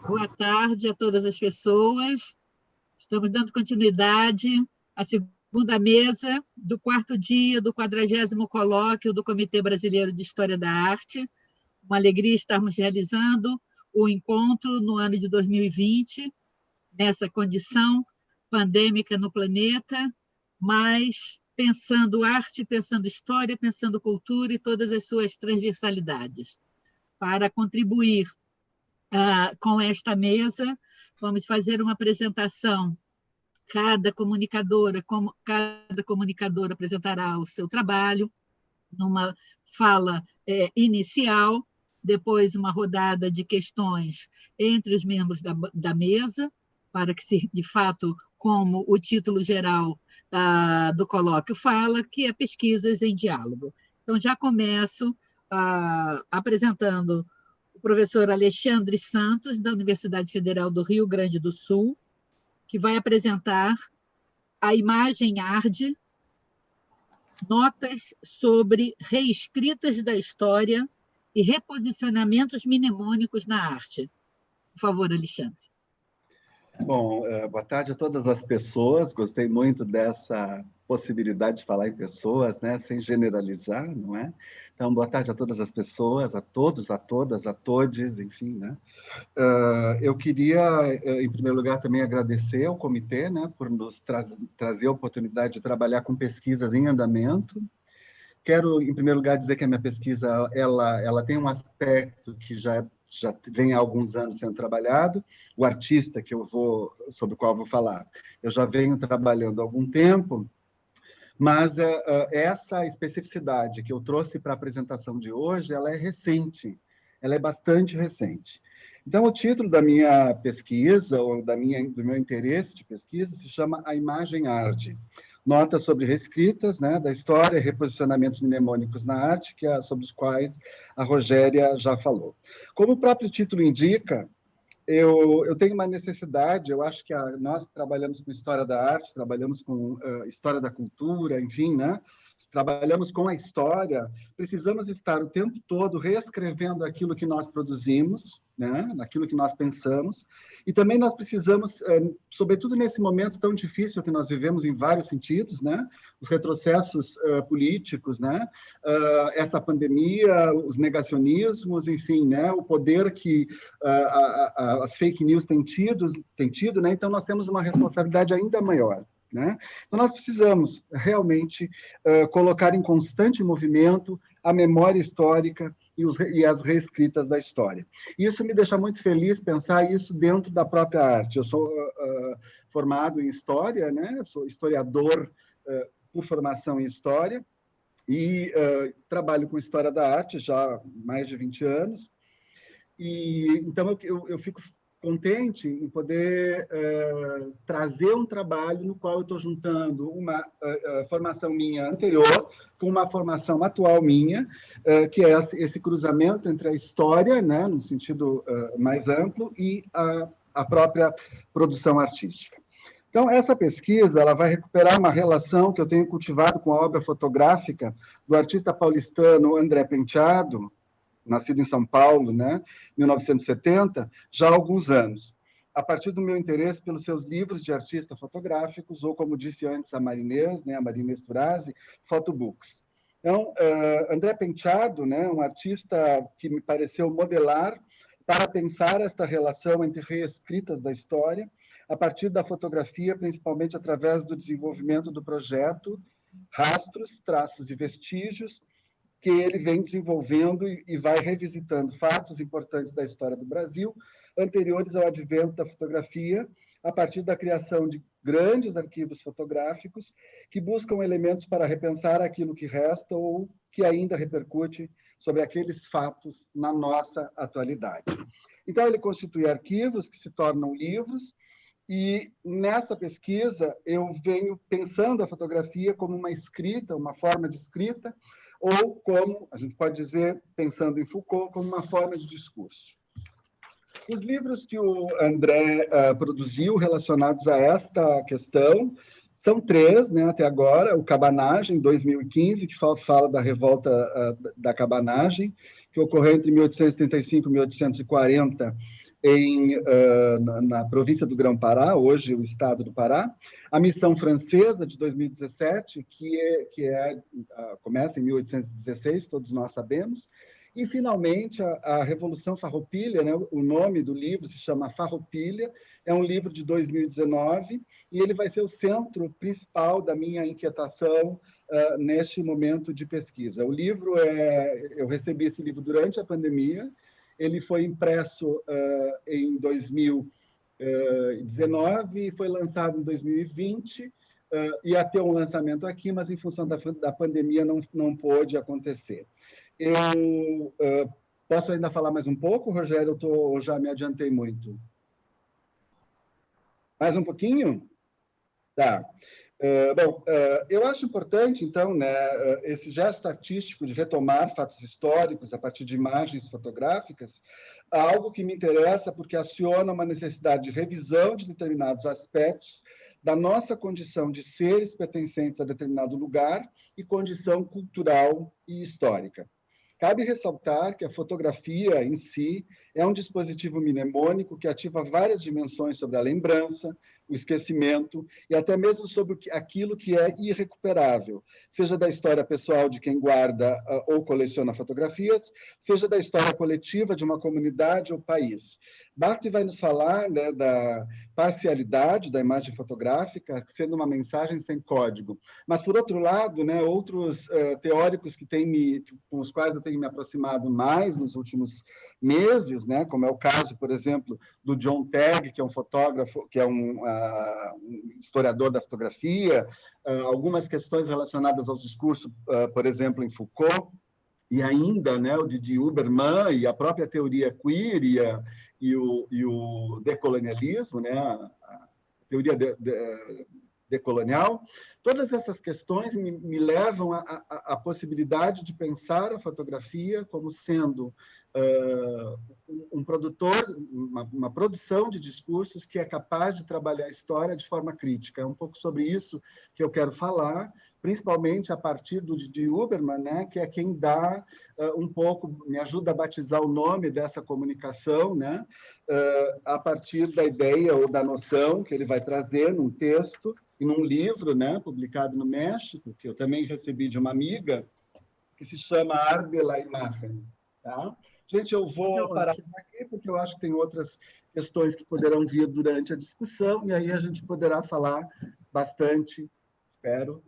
Boa tarde a todas as pessoas. Estamos dando continuidade à segunda mesa do quarto dia do 40º colóquio do Comitê Brasileiro de História da Arte. Uma alegria estarmos realizando o encontro no ano de 2020, nessa condição pandêmica no planeta, mas pensando arte, pensando história, pensando cultura e todas as suas transversalidades. Para contribuir com esta mesa, vamos fazer uma apresentação. Cada comunicadora apresentará o seu trabalho, numa fala inicial, depois uma rodada de questões entre os membros da mesa, para que, de fato, como o título geral do colóquio fala, que é Pesquisas em Diálogo. Então, já começo apresentando o professor Alexandre Santos, da Universidade Federal do Rio Grande do Sul, que vai apresentar a imagem ARDE, notas sobre reescritas da história e reposicionamentos mnemônicos na arte. Por favor, Alexandre. Bom, boa tarde a todas as pessoas. Gostei muito dessa possibilidade de falar em pessoas, né, sem generalizar, não é? Então, boa tarde a todas as pessoas, a todos, a todas, a todes, enfim, né? Eu queria, em primeiro lugar, também agradecer ao comitê, né, por nos trazer a oportunidade de trabalhar com pesquisas em andamento. Quero, em primeiro lugar, dizer que a minha pesquisa ela tem um aspecto que já vem há alguns anos sendo trabalhado. O artista sobre o qual eu vou falar, eu já venho trabalhando há algum tempo, mas essa especificidade que eu trouxe para a apresentação de hoje, ela é recente, ela é bastante recente. Então, o título da minha pesquisa, ou do meu interesse de pesquisa, se chama A Imagem ARDE. Notas sobre reescritas, né, da história e reposicionamentos mnemônicos na arte, sobre os quais a Rogéria já falou. Como o próprio título indica, eu tenho uma necessidade, eu acho que nós trabalhamos com história da arte, trabalhamos com história da cultura, enfim, né? Trabalhamos com a história, precisamos estar o tempo todo reescrevendo aquilo que nós produzimos, né? Naquilo que nós pensamos, e também nós precisamos, sobretudo nesse momento tão difícil que nós vivemos em vários sentidos, né? Os retrocessos políticos, né? Essa pandemia, os negacionismos, enfim, né? O poder que as fake news têm tido, né? Então nós temos uma responsabilidade ainda maior. Né? Então, nós precisamos realmente colocar em constante movimento a memória histórica e as reescritas da história. Isso me deixa muito feliz pensar isso dentro da própria arte. Eu sou formado em História, né? Eu sou historiador por formação em História e trabalho com História da Arte já há mais de 20 anos. Então, eu fico contente em poder trazer um trabalho no qual eu estou juntando uma formação minha anterior com uma formação atual minha, que é esse cruzamento entre a história, né, no sentido mais amplo, e a própria produção artística. Então, essa pesquisa ela vai recuperar uma relação que eu tenho cultivado com a obra fotográfica do artista paulistano André Penteado, nascido em São Paulo, né, 1970, já há alguns anos, a partir do meu interesse pelos seus livros de artistas fotográficos, ou, como disse antes a Marinês, né, a Marinês Turazi, photobooks. Então, André Penteado, né, um artista que me pareceu modelar para pensar esta relação entre reescritas da história, a partir da fotografia, principalmente através do desenvolvimento do projeto Rastros, Traços e Vestígios, que ele vem desenvolvendo e vai revisitando fatos importantes da história do Brasil, anteriores ao advento da fotografia, a partir da criação de grandes arquivos fotográficos que buscam elementos para repensar aquilo que resta ou que ainda repercute sobre aqueles fatos na nossa atualidade. Então, ele constitui arquivos que se tornam livros, e nessa pesquisa eu venho pensando a fotografia como uma escrita, uma forma de escrita, ou como, a gente pode dizer, pensando em Foucault, como uma forma de discurso. Os livros que o André produziu relacionados a esta questão são 3, né, até agora. O Cabanagem, 2015, que fala da revolta da cabanagem, que ocorreu entre 1835 e 1840 na província do Grão-Pará, hoje o estado do Pará, a Missão Francesa, de 2017, começa em 1816, todos nós sabemos, e, finalmente, a Revolução Farroupilha, né? O nome do livro se chama Farroupilha, é um livro de 2019, e ele vai ser o centro principal da minha inquietação neste momento de pesquisa. O livro eu recebi esse livro durante a pandemia, ele foi impresso em 2019 e foi lançado em 2020, ia ter um lançamento aqui, mas em função da pandemia não pôde acontecer. Eu posso ainda falar mais um pouco, Rogério? Eu já me adiantei muito. Mais um pouquinho? Tá. Bom, eu acho importante, então, né, esse gesto artístico de retomar fatos históricos a partir de imagens fotográficas, algo que me interessa porque aciona uma necessidade de revisão de determinados aspectos da nossa condição de seres pertencentes a determinado lugar e condição cultural e histórica. Cabe ressaltar que a fotografia em si é um dispositivo mnemônico que ativa várias dimensões sobre a lembrança, o esquecimento e até mesmo sobre aquilo que é irrecuperável, seja da história pessoal de quem guarda ou coleciona fotografias, seja da história coletiva de uma comunidade ou país. Barthes vai nos falar, né, da parcialidade da imagem fotográfica, sendo uma mensagem sem código. Mas, por outro lado, né, outros teóricos com os quais eu tenho me aproximado mais nos últimos meses, né, como é o caso, por exemplo, do John Tagg, que é um fotógrafo, que é um historiador da fotografia, algumas questões relacionadas aos discursos, por exemplo, em Foucault, e ainda, né, o de Huberman e a própria teoria queer e o decolonialismo, né, a teoria decolonial, todas essas questões me levam à possibilidade de pensar a fotografia como sendo um produtor, uma produção de discursos que é capaz de trabalhar a história de forma crítica. É um pouco sobre isso que eu quero falar, principalmente a partir de Huberman, né, que é quem dá um pouco, me ajuda a batizar o nome dessa comunicação, né, a partir da ideia ou da noção que ele vai trazer num texto e num livro, né, publicado no México, que eu também recebi de uma amiga, que se chama Arte de la Imagen. Tá? Gente, eu vou parar aqui, porque eu acho que tem outras questões que poderão vir durante a discussão, e aí a gente poderá falar bastante, espero,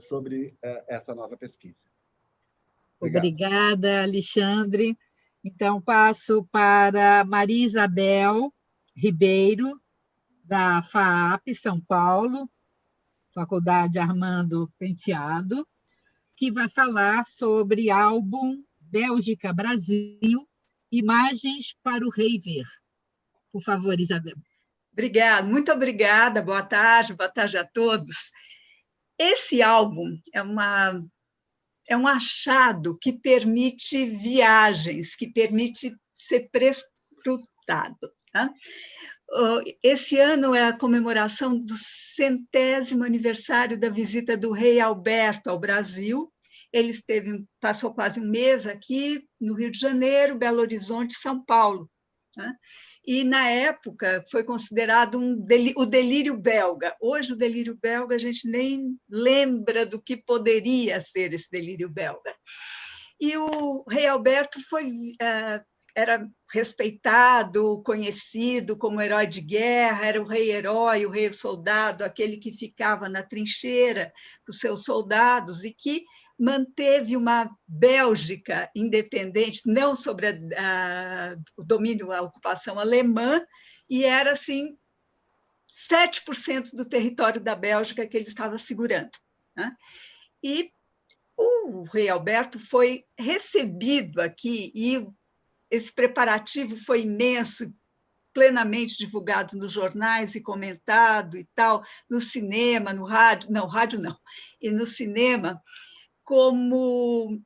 sobre essa nova pesquisa. Obrigado. Obrigada, Alexandre. Então, passo para Maria Isabel Ribeiro, da FAAP, São Paulo, Faculdade Armando Penteado, que vai falar sobre álbum Bélgica-Brasil, Imagens para o Rei Ver. Por favor, Isabel. Obrigada, muito obrigada, boa tarde a todos. Esse álbum é um achado que permite viagens, que permite ser prescrutado. Tá? Esse ano é a comemoração do 100º aniversário da visita do rei Alberto ao Brasil. Ele passou quase um mês aqui no Rio de Janeiro, Belo Horizonte, São Paulo. Tá? E, na época, foi considerado o delírio belga. Hoje, o delírio belga, a gente nem lembra do que poderia ser esse delírio belga. E o rei Alberto era respeitado, conhecido como herói de guerra, era o rei-herói, o rei-soldado, aquele que ficava na trincheira com seus soldados e que manteve uma Bélgica independente, não sobre o domínio, a ocupação alemã, e era, assim, 7% do território da Bélgica que ele estava segurando. Né? E o rei Alberto foi recebido aqui, e esse preparativo foi imenso, plenamente divulgado nos jornais e comentado e tal, no cinema, no rádio não, e no cinema, como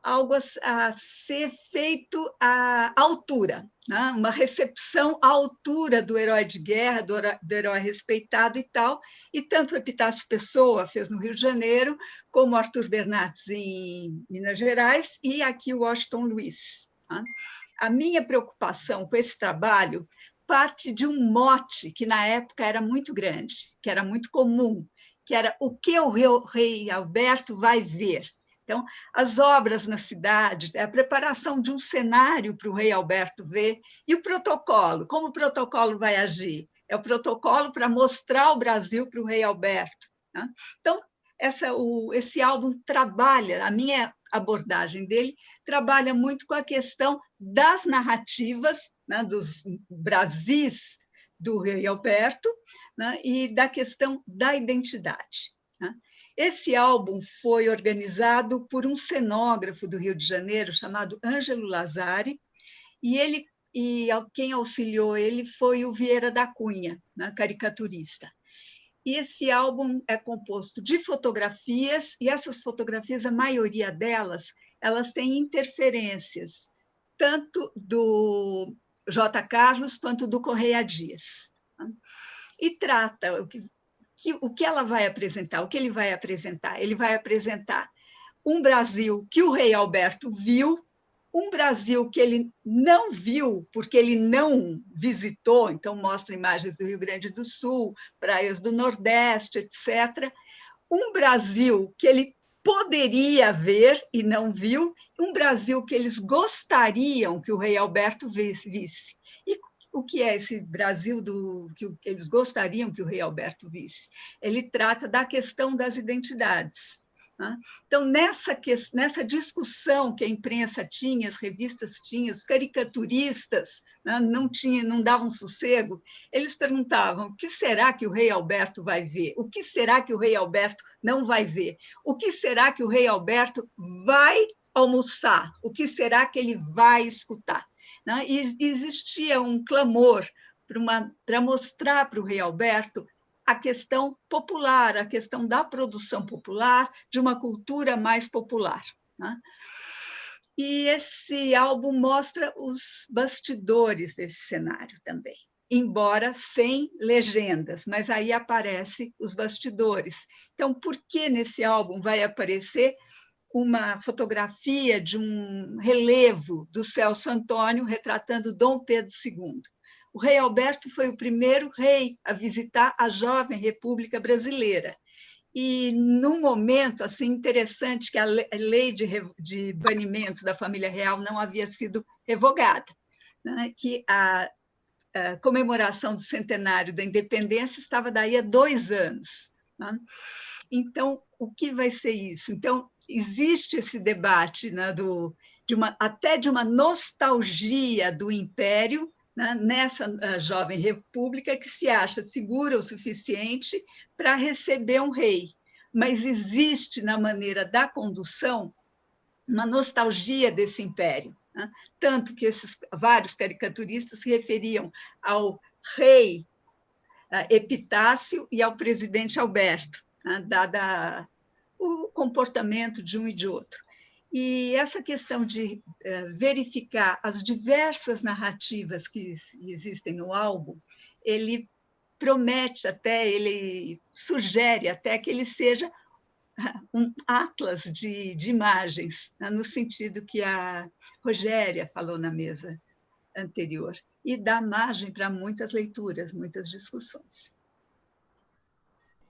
algo a ser feito à altura, né? Uma recepção à altura do herói de guerra, do herói respeitado e tal, e tanto o Epitácio Pessoa fez no Rio de Janeiro, como Arthur Bernardes em Minas Gerais, e aqui o Washington Luiz. Né? a minha preocupação com esse trabalho parte de um mote que, na época, era muito grande, que era muito comum, que era o que o rei Alberto vai ver. Então, as obras na cidade, a preparação de um cenário para o rei Alberto ver, e o protocolo, como o protocolo vai agir? É o protocolo para mostrar o Brasil para o rei Alberto. Né? Então, esse álbum trabalha, a minha abordagem dele trabalha muito com a questão das narrativas, né, dos Brasis do rei Alberto, né, e da questão da identidade. Né? Esse álbum foi organizado por um cenógrafo do Rio de Janeiro chamado Ângelo Lazari, e quem auxiliou ele foi o Vieira da Cunha, né, caricaturista. E esse álbum é composto de fotografias, e essas fotografias, a maioria delas, elas têm interferências, tanto do J. Carlos quanto do Correia Dias. E trata o que ela vai apresentar, o que ele vai apresentar. Ele vai apresentar um Brasil que o rei Alberto viu, um Brasil que ele não viu, porque ele não visitou, então mostra imagens do Rio Grande do Sul, praias do Nordeste, etc. Um Brasil que ele poderia ver e não viu, um Brasil que eles gostariam que o rei Alberto visse. E o que é esse Brasil que eles gostariam que o rei Alberto visse? Ele trata da questão das identidades. Então, nessa discussão que a imprensa tinha, as revistas tinham, os caricaturistas, né, não davam sossego, eles perguntavam: o que será que o rei Alberto vai ver? O que será que o rei Alberto não vai ver? O que será que o rei Alberto vai almoçar? O que será que ele vai escutar? Né? E existia um clamor para mostrar para o rei Alberto a questão popular, a questão da produção popular, de uma cultura mais popular. Né? E esse álbum mostra os bastidores desse cenário também, embora sem legendas, mas aí aparecem os bastidores. Então, por que nesse álbum vai aparecer uma fotografia de um relevo do Celso Antônio retratando Dom Pedro II? O rei Alberto foi o primeiro rei a visitar a jovem República Brasileira. E, num momento assim, interessante, que a lei de banimento da família real não havia sido revogada, né? Que a comemoração do centenário da independência estava daí há 2 anos. Né? Então, o que vai ser isso? Então, existe esse debate, né, até de uma nostalgia do Império, nessa jovem república que se acha segura o suficiente para receber um rei. Mas existe, na maneira da condução, uma nostalgia desse império. Né? Tanto que esses vários caricaturistas se referiam ao rei Epitácio e ao presidente Alberto, né? Dada o comportamento de um e de outro. E essa questão de verificar as diversas narrativas que existem no álbum, ele promete até, ele sugere até que ele seja um atlas de imagens, né, no sentido que a Rogéria falou na mesa anterior, e dá margem para muitas leituras, muitas discussões.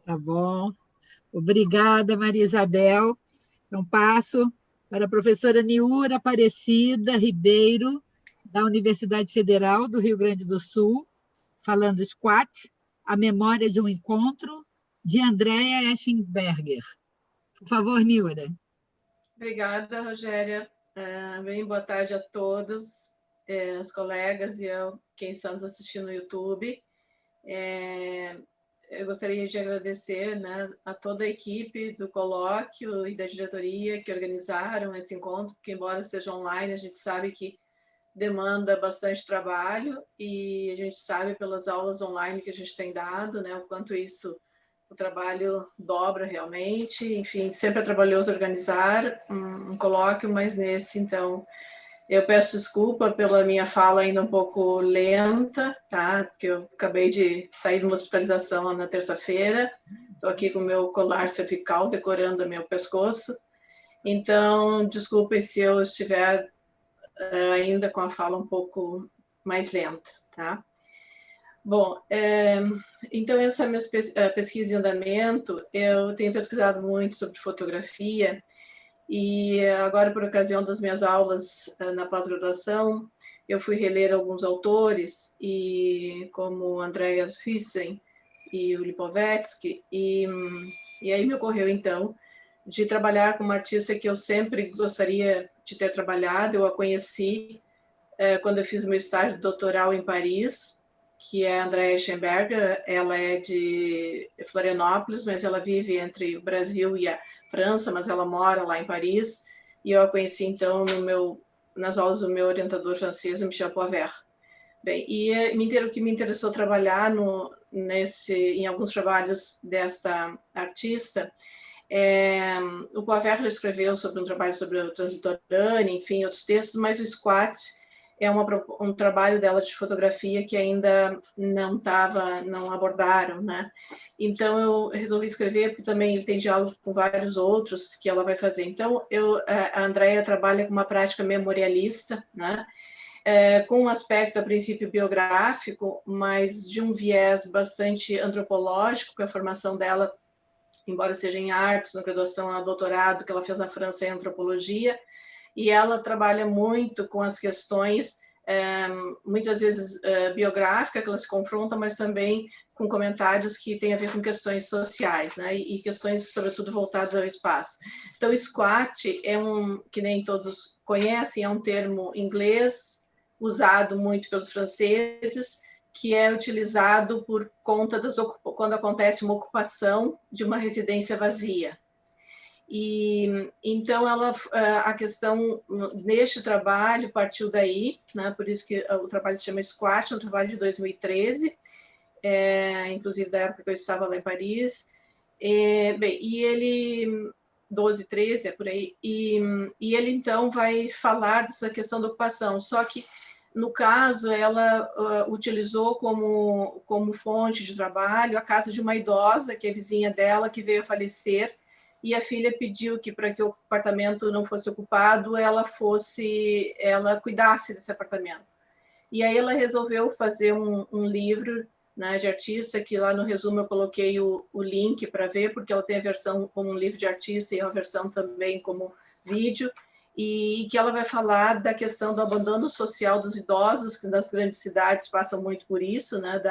Tá bom. Obrigada, Maria Isabel. Então, passo para a professora Niura Aparecida Ribeiro, da Universidade Federal do Rio Grande do Sul, falando Squat, a memória de um encontro, de Andréa Eschenberger. Por favor, Niura. Obrigada, Rogéria. Bem, boa tarde a todos, os colegas e quem está nos assistindo no YouTube. Eu gostaria de agradecer, né, a toda a equipe do colóquio e da diretoria que organizaram esse encontro, porque, embora seja online, a gente sabe que demanda bastante trabalho e a gente sabe pelas aulas online que a gente tem dado, né, o quanto o trabalho dobra realmente. Enfim, sempre é trabalhoso organizar um colóquio, mas nesse, então, eu peço desculpa pela minha fala ainda um pouco lenta, tá? Porque eu acabei de sair de uma hospitalização na terça-feira. Estou aqui com o meu colar cervical decorando o meu pescoço. Então, desculpem se eu estiver ainda com a fala um pouco mais lenta, tá? Bom, então essa minha pesquisa em andamento, eu tenho pesquisado muito sobre fotografia e agora, por ocasião das minhas aulas na pós-graduação, eu fui reler alguns autores, e como Andreas Huyssen e o Lipovetsky, e aí me ocorreu, então, de trabalhar com uma artista que eu sempre gostaria de ter trabalhado. Eu a conheci quando eu fiz meu estágio doutoral em Paris, que é a Andrea Eschenberger. Ela é de Florianópolis, mas ela vive entre o Brasil e a França, mas ela mora lá em Paris, e eu a conheci, então, nas aulas do meu orientador francês, o Michel Poivert. Bem, e o que me interessou trabalhar em alguns trabalhos desta artista, o Poivert escreveu sobre um trabalho sobre o transitorâneo, enfim, outros textos, mas o Squat é um trabalho dela de fotografia que ainda não abordaram, né? Então, eu resolvi escrever, porque também ele tem diálogo com vários outros que ela vai fazer. Então, a Andrea trabalha com uma prática memorialista, né? Com um aspecto, a princípio, biográfico, mas de um viés bastante antropológico, porque a formação dela, embora seja em artes, na graduação, no doutorado que ela fez na França, é em antropologia, e ela trabalha muito com as questões, muitas vezes biográficas, que ela se confronta, mas também com comentários que têm a ver com questões sociais, né? E questões, sobretudo, voltadas ao espaço. Então, squat que nem todos conhecem, é um termo inglês usado muito pelos franceses, que é utilizado por conta quando acontece uma ocupação de uma residência vazia. E então a questão neste trabalho partiu daí, né? Por isso que o trabalho se chama Squat, é um trabalho de 2013, inclusive da época que eu estava lá em Paris. Bem, e ele 12, 13, por aí, e ele então vai falar dessa questão da ocupação, só que no caso ela utilizou como fonte de trabalho a casa de uma idosa, que é vizinha dela, que veio a falecer, e a filha pediu que, para que o apartamento não fosse ocupado, ela cuidasse desse apartamento. E aí ela resolveu fazer um livro, né, de artista, que lá no resumo eu coloquei o link para ver, porque ela tem a versão como um livro de artista e a versão também como vídeo, e que ela vai falar da questão do abandono social dos idosos, que nas grandes cidades passam muito por isso, né,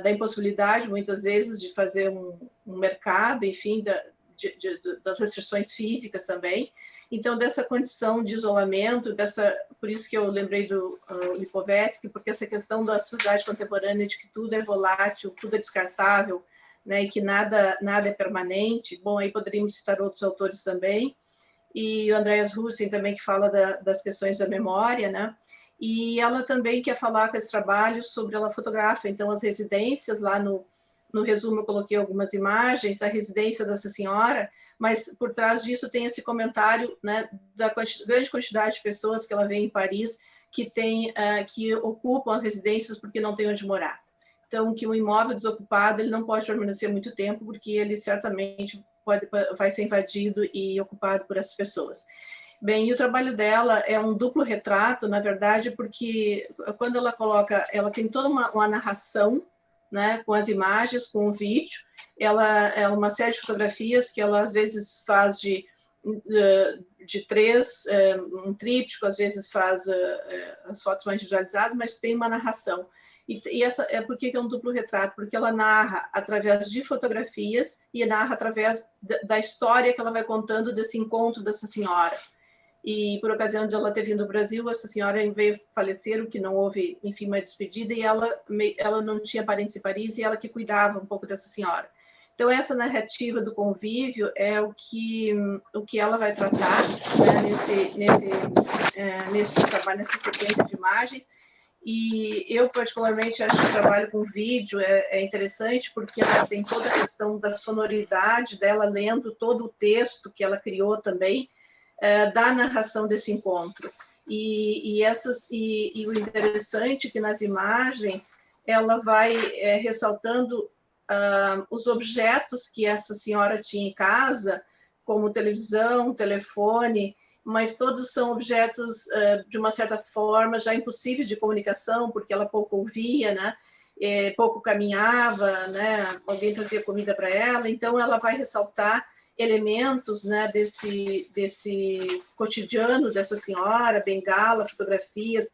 da impossibilidade, muitas vezes, de fazer um mercado, enfim, das restrições físicas também. Então, dessa condição de isolamento, por isso que eu lembrei do Lipovetsky, porque essa questão da sociedade contemporânea, de que tudo é volátil, tudo é descartável, né, e que nada é permanente. Bom, aí poderíamos citar outros autores também, e o Andreas Huyssen também, que fala das questões da memória, né? E ela também quer falar com esse trabalho sobre, ela fotografa, então, as residências. Lá no resumo eu coloquei algumas imagens da residência dessa senhora, mas por trás disso tem esse comentário, né, da grande quantidade de pessoas que ela vê em Paris que ocupam as residências porque não tem onde morar. Então, que um imóvel desocupado ele não pode permanecer muito tempo, porque ele certamente vai ser invadido e ocupado por essas pessoas. Bem, e o trabalho dela é um duplo retrato, na verdade, porque quando ela tem toda uma narração, né, com as imagens, com o vídeo. Ela é uma série de fotografias que ela às vezes faz de 3, um tríptico, às vezes faz as fotos mais visualizadas, mas tem uma narração. E essa por que é um duplo retrato? Porque ela narra através de fotografias e narra através da história que ela vai contando desse encontro dessa senhora. E por ocasião de ela ter vindo ao Brasil, essa senhora veio falecer, o que não houve, enfim, uma despedida, e ela não tinha parentes em Paris, e ela que cuidava um pouco dessa senhora. Então, essa narrativa do convívio é o que ela vai tratar, né, nesse trabalho, nessa sequência de imagens. E eu, particularmente, acho que o trabalho com vídeo é interessante, porque ela tem toda a questão da sonoridade dela, lendo todo o texto que ela criou também, da narração desse encontro. E o interessante é que nas imagens ela vai ressaltando os objetos que essa senhora tinha em casa, como televisão, telefone, mas todos são objetos, de uma certa forma, já impossíveis de comunicação, porque ela pouco ouvia, né? Pouco caminhava, né? Alguém trazia comida para ela, então ela vai ressaltar elementos, né, desse cotidiano dessa senhora, bengala, fotografias,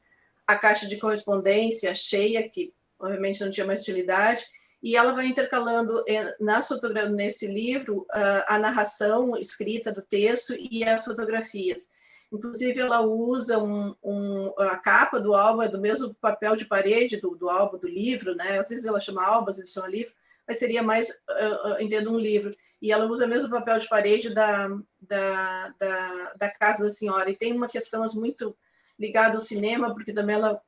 a caixa de correspondência cheia, que obviamente não tinha mais utilidade, e ela vai intercalando nesse livro a narração escrita do texto e as fotografias. Inclusive, ela usa a capa do álbum, é do mesmo papel de parede do álbum, do livro, né? Às vezes ela chama álbum, às vezes chama livro, mas seria mais, entendo, um livro. E ela usa o mesmo papel de parede da casa da senhora. E tem uma questão muito ligada ao cinema, porque também ela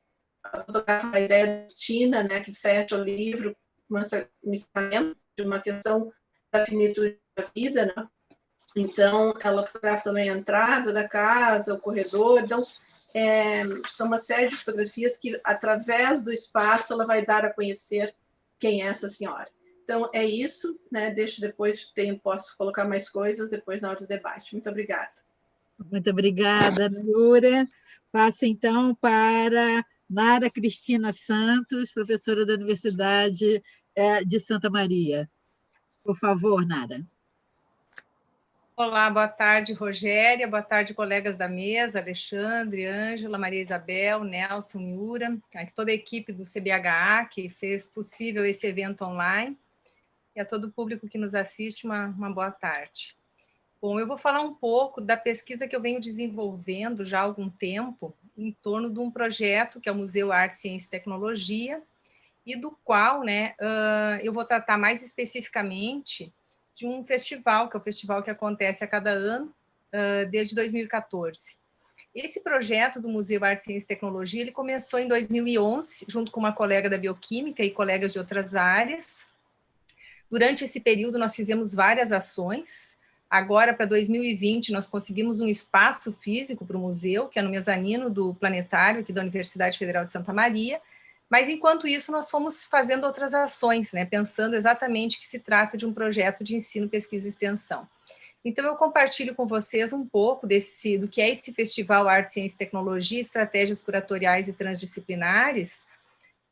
fotografa a ideia da cortina, né, que fecha o livro, com esse ensinamento de uma questão da finitude da vida, né? Então, ela fotografa também a entrada da casa, o corredor. Então, são uma série de fotografias que, através do espaço, ela vai dar a conhecer quem é essa senhora. Então, é isso, né? Posso colocar mais coisas depois na hora do debate. Muito obrigada. Muito obrigada, Nura. Passo, então, para Nara Cristina Santos, professora da Universidade de Santa Maria. Por favor, Nara. Olá, boa tarde, Rogéria, boa tarde, colegas da mesa, Alexandre, Ângela, Maria Isabel, Nelson, Nura, toda a equipe do CBHA que fez possível esse evento online, e a todo o público que nos assiste, uma boa tarde. Bom, eu vou falar um pouco da pesquisa que eu venho desenvolvendo já há algum tempo, em torno de um projeto que é o Museu Arte, Ciência e Tecnologia, e do qual, né, eu vou tratar mais especificamente de um festival, que é o festival que acontece a cada ano, desde 2014. Esse projeto do Museu Arte, Ciência e Tecnologia, ele começou em 2011, junto com uma colega da Bioquímica e colegas de outras áreas. Durante esse período, nós fizemos várias ações. Agora, para 2020, nós conseguimos um espaço físico para o museu, que é no mezanino do planetário, aqui da Universidade Federal de Santa Maria. Mas, enquanto isso, nós fomos fazendo outras ações, né, pensando exatamente que se trata de um projeto de ensino, pesquisa e extensão. Então, eu compartilho com vocês um pouco do que é esse Festival Arte, Ciência e Tecnologia, Estratégias Curatoriais e Transdisciplinares,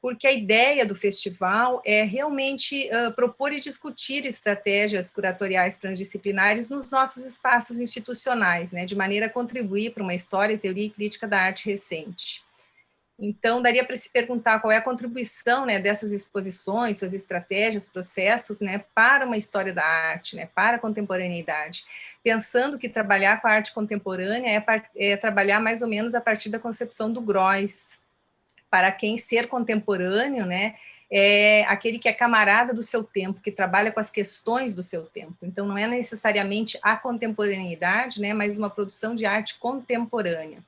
porque a ideia do festival é realmente propor e discutir estratégias curatoriais transdisciplinares nos nossos espaços institucionais, né, de maneira a contribuir para uma história, teoria e crítica da arte recente. Então, daria para se perguntar qual é a contribuição, né, dessas exposições, suas estratégias, processos, né, para uma história da arte, né, para a contemporaneidade, pensando que trabalhar com a arte contemporânea é trabalhar mais ou menos a partir da concepção do Groys, para quem ser contemporâneo, né, é aquele que é camarada do seu tempo, que trabalha com as questões do seu tempo. Então, não é necessariamente a contemporaneidade, né, mas uma produção de arte contemporânea.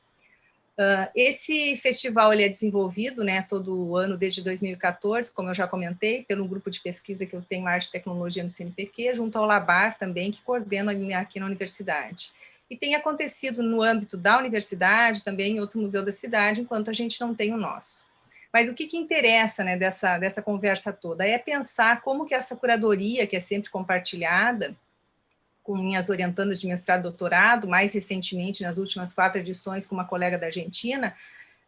Esse festival ele é desenvolvido, né, todo ano desde 2014, como eu já comentei, pelo grupo de pesquisa que eu tenho, Arte e Tecnologia no CNPq, junto ao Labar também, que coordeno aqui na universidade. E tem acontecido no âmbito da universidade, também em outro museu da cidade, enquanto a gente não tem o nosso. Mas o que interessa, né, dessa conversa toda é pensar como que essa curadoria, que é sempre compartilhada, com minhas orientandas de mestrado e doutorado, mais recentemente, nas últimas 4 edições, com uma colega da Argentina,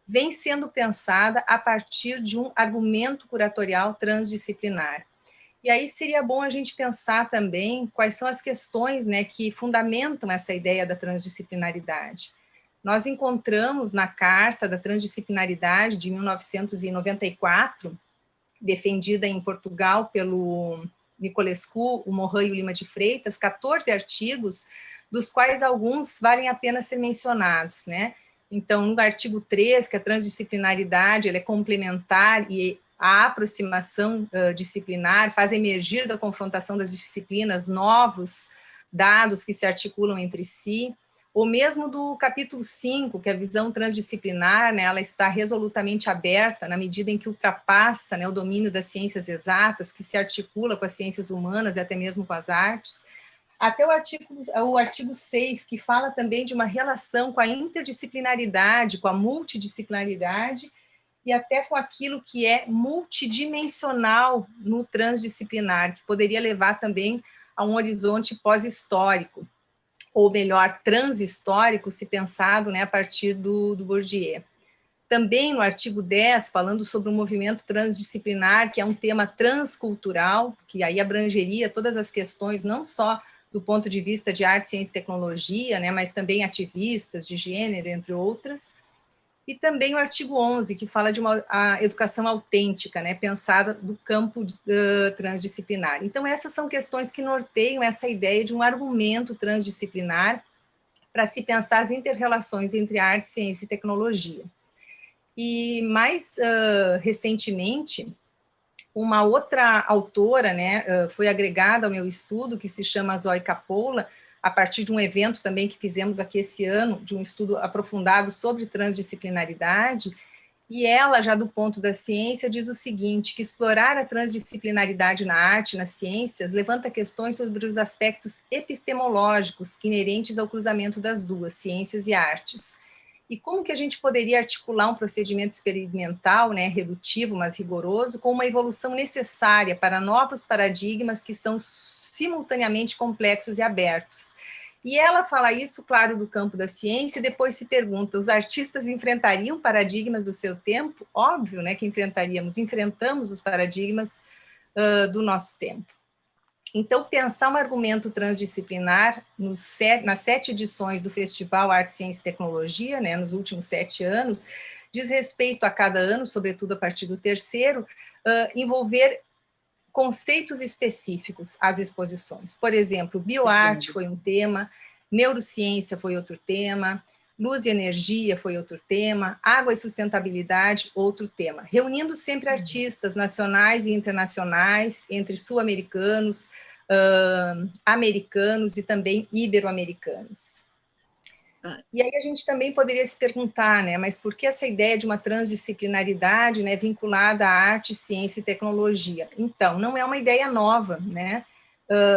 vem sendo pensada a partir de um argumento curatorial transdisciplinar. E aí seria bom a gente pensar também quais são as questões, né, que fundamentam essa ideia da transdisciplinaridade. Nós encontramos na Carta da Transdisciplinaridade de 1994, defendida em Portugal pelo Nicolescu, o Morin e o Lima de Freitas, 14 artigos, dos quais alguns valem a pena ser mencionados, né? Então, no artigo 3, que a transdisciplinaridade ela é complementar e a aproximação disciplinar faz emergir da confrontação das disciplinas novos dados que se articulam entre si, ou mesmo do capítulo 5, que é a visão transdisciplinar, né, ela está resolutamente aberta na medida em que ultrapassa, né, o domínio das ciências exatas, que se articula com as ciências humanas e até mesmo com as artes, até o artigo 6, que fala também de uma relação com a interdisciplinaridade, com a multidisciplinaridade, e até com aquilo que é multidimensional no transdisciplinar, que poderia levar também a um horizonte pós-histórico. ou melhor, transhistórico, se pensado, né, a partir do Bourdieu. Também no artigo 10, falando sobre o movimento transdisciplinar, que é um tema transcultural, que aí abrangeria todas as questões, não só do ponto de vista de arte, ciência e tecnologia, né, mas também ativistas de gênero, entre outras. E também o artigo 11, que fala de a educação autêntica, né, pensada do campo transdisciplinar. Então, essas são questões que norteiam essa ideia de um argumento transdisciplinar para se pensar as inter-relações entre arte, ciência e tecnologia. E mais recentemente, uma outra autora, né, foi agregada ao meu estudo, que se chama Zoe Capola, a partir de um evento também que fizemos aqui esse ano, de um estudo aprofundado sobre transdisciplinaridade, e ela, já do ponto da ciência, diz o seguinte, que explorar a transdisciplinaridade na arte, nas ciências, levanta questões sobre os aspectos epistemológicos inerentes ao cruzamento das duas, ciências e artes. E como que a gente poderia articular um procedimento experimental, né, redutivo, mas rigoroso, com uma evolução necessária para novos paradigmas que são simultaneamente complexos e abertos. E ela fala isso, claro, do campo da ciência, e depois se pergunta, os artistas enfrentariam paradigmas do seu tempo? Óbvio, né, que enfrentamos os paradigmas do nosso tempo. Então, pensar um argumento transdisciplinar nas 7 edições do Festival Arte, Ciência e Tecnologia, né, nos últimos 7 anos, diz respeito a cada ano, sobretudo a partir do terceiro, envolver conceitos específicos às exposições. Por exemplo, bioarte foi um tema, neurociência foi outro tema, luz e energia foi outro tema, água e sustentabilidade, outro tema, reunindo sempre artistas nacionais e internacionais, entre sul-americanos, americanos e também ibero-americanos. E aí a gente também poderia se perguntar, né, mas por que essa ideia de uma transdisciplinaridade, né, vinculada à arte, ciência e tecnologia? Então, não é uma ideia nova, né?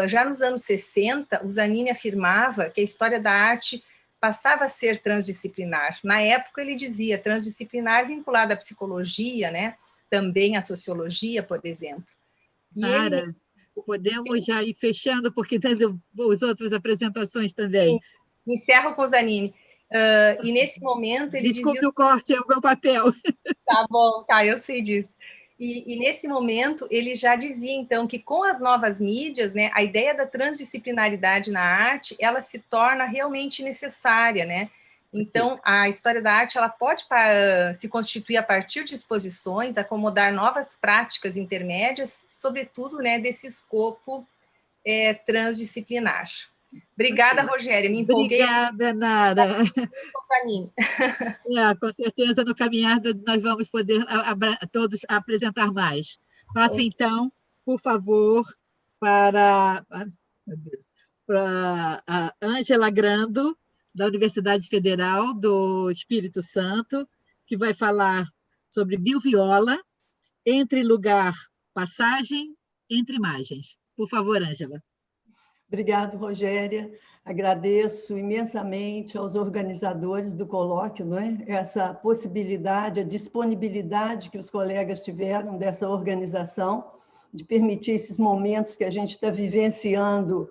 Já nos anos 60, o Zanini afirmava que a história da arte passava a ser transdisciplinar. Na época, ele dizia transdisciplinar vinculada à psicologia, né? Também à sociologia, por exemplo. E Sara, podemos já ir fechando, porque tem as outras apresentações também. Sim, encerro com o Zanini. E nesse momento ele Desculpe dizia... o corte, é o meu papel. Tá bom, tá, eu sei disso. E nesse momento, ele já dizia, então, que com as novas mídias, né, a ideia da transdisciplinaridade na arte, ela se torna realmente necessária, né? Então, a história da arte, ela pode se constituir a partir de exposições, acomodar novas práticas intermédias, sobretudo, né, desse escopo transdisciplinar. Obrigada, Rogéria, me empolguei. Obrigada, Nara. Com certeza, no caminhar nós vamos poder todos apresentar mais. Passo, então, por favor, para a Ângela Grando, da Universidade Federal do Espírito Santo, que vai falar sobre bioviola, entre lugar, passagem, entre imagens. Por favor, Ângela. Obrigado, Rogéria. Agradeço imensamente aos organizadores do colóquio, não é? Essa possibilidade, a disponibilidade que os colegas tiveram dessa organização, de permitir esses momentos que a gente está vivenciando,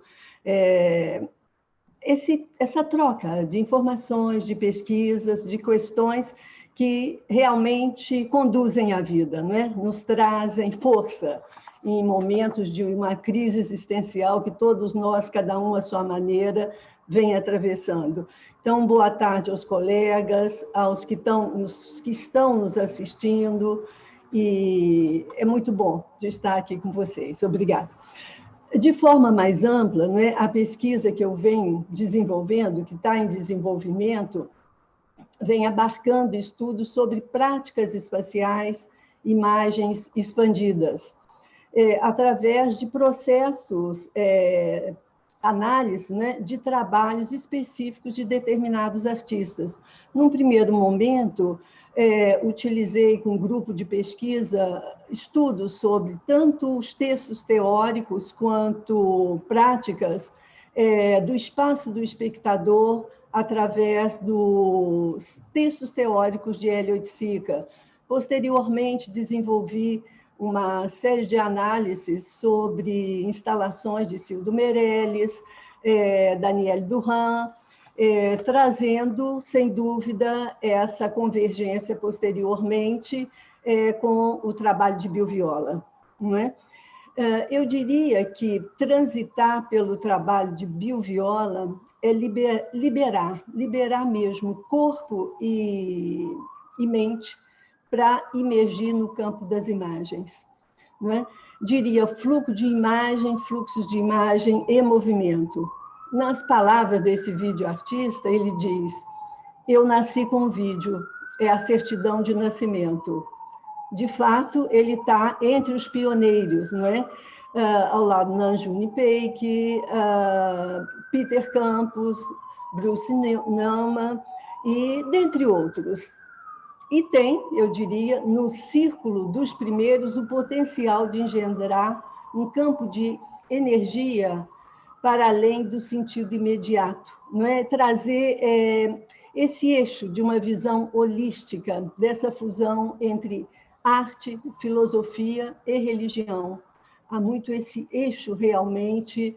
essa troca de informações, de pesquisas, de questões que realmente conduzem a vida, não é? Nos trazem força em momentos de uma crise existencial que todos nós, cada um à sua maneira, vem atravessando. Então, boa tarde aos colegas, aos que estão nos assistindo, e é muito bom de estar aqui com vocês. Obrigada. De forma mais ampla, não é? A pesquisa que eu venho desenvolvendo, que está em desenvolvimento, vem abarcando estudos sobre práticas espaciais, imagens expandidas, através de processos, análise, né, de trabalhos específicos de determinados artistas. Num primeiro momento, utilizei com um grupo de pesquisa estudos sobre tanto os textos teóricos quanto práticas do espaço do espectador através dos textos teóricos de Hélio Oiticica. Posteriormente, desenvolvi uma série de análises sobre instalações de Cildo Meirelles, Danielle Duran, trazendo, sem dúvida, essa convergência posteriormente com o trabalho de Bill Viola, não é? Eu diria que transitar pelo trabalho de Bill Viola é liberar mesmo corpo e mente para imergir no campo das imagens, não é? Diria fluxos de imagem e movimento. Nas palavras desse videoartista, ele diz: eu nasci com vídeo, é a certidão de nascimento. De fato, ele está entre os pioneiros, não é? Ao lado de Nanjuni Paik, Peter Campos, Bruce Nauman, e dentre outros. E tem, eu diria, no círculo dos primeiros, o potencial de engendrar um campo de energia para além do sentido imediato, não é? Trazer esse eixo de uma visão holística, dessa fusão entre arte, filosofia e religião. Há muito esse eixo, realmente,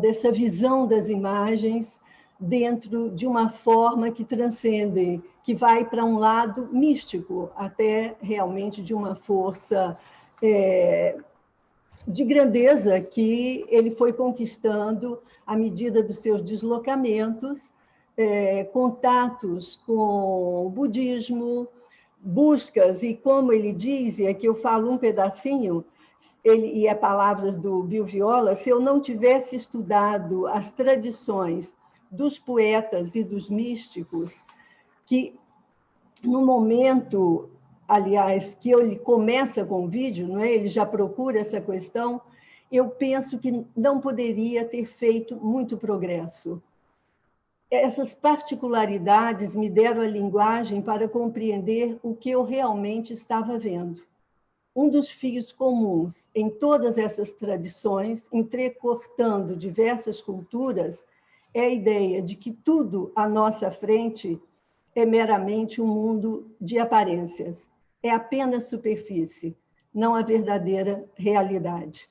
dessa visão das imagens dentro de uma forma que transcende, que vai para um lado místico, até realmente de uma força de grandeza que ele foi conquistando à medida dos seus deslocamentos, contatos com o budismo, buscas, e como ele diz, e aqui eu falo um pedacinho, e é palavras do Bill Viola: se eu não tivesse estudado as tradições dos poetas e dos místicos, que no momento, aliás, que ele começa com o vídeo, não é? Ele já procura essa questão, eu penso que não poderia ter feito muito progresso. Essas particularidades me deram a linguagem para compreender o que eu realmente estava vendo. Um dos fios comuns em todas essas tradições, entrecortando diversas culturas, é a ideia de que tudo à nossa frente é meramente um mundo de aparências. É apenas superfície, não a verdadeira realidade.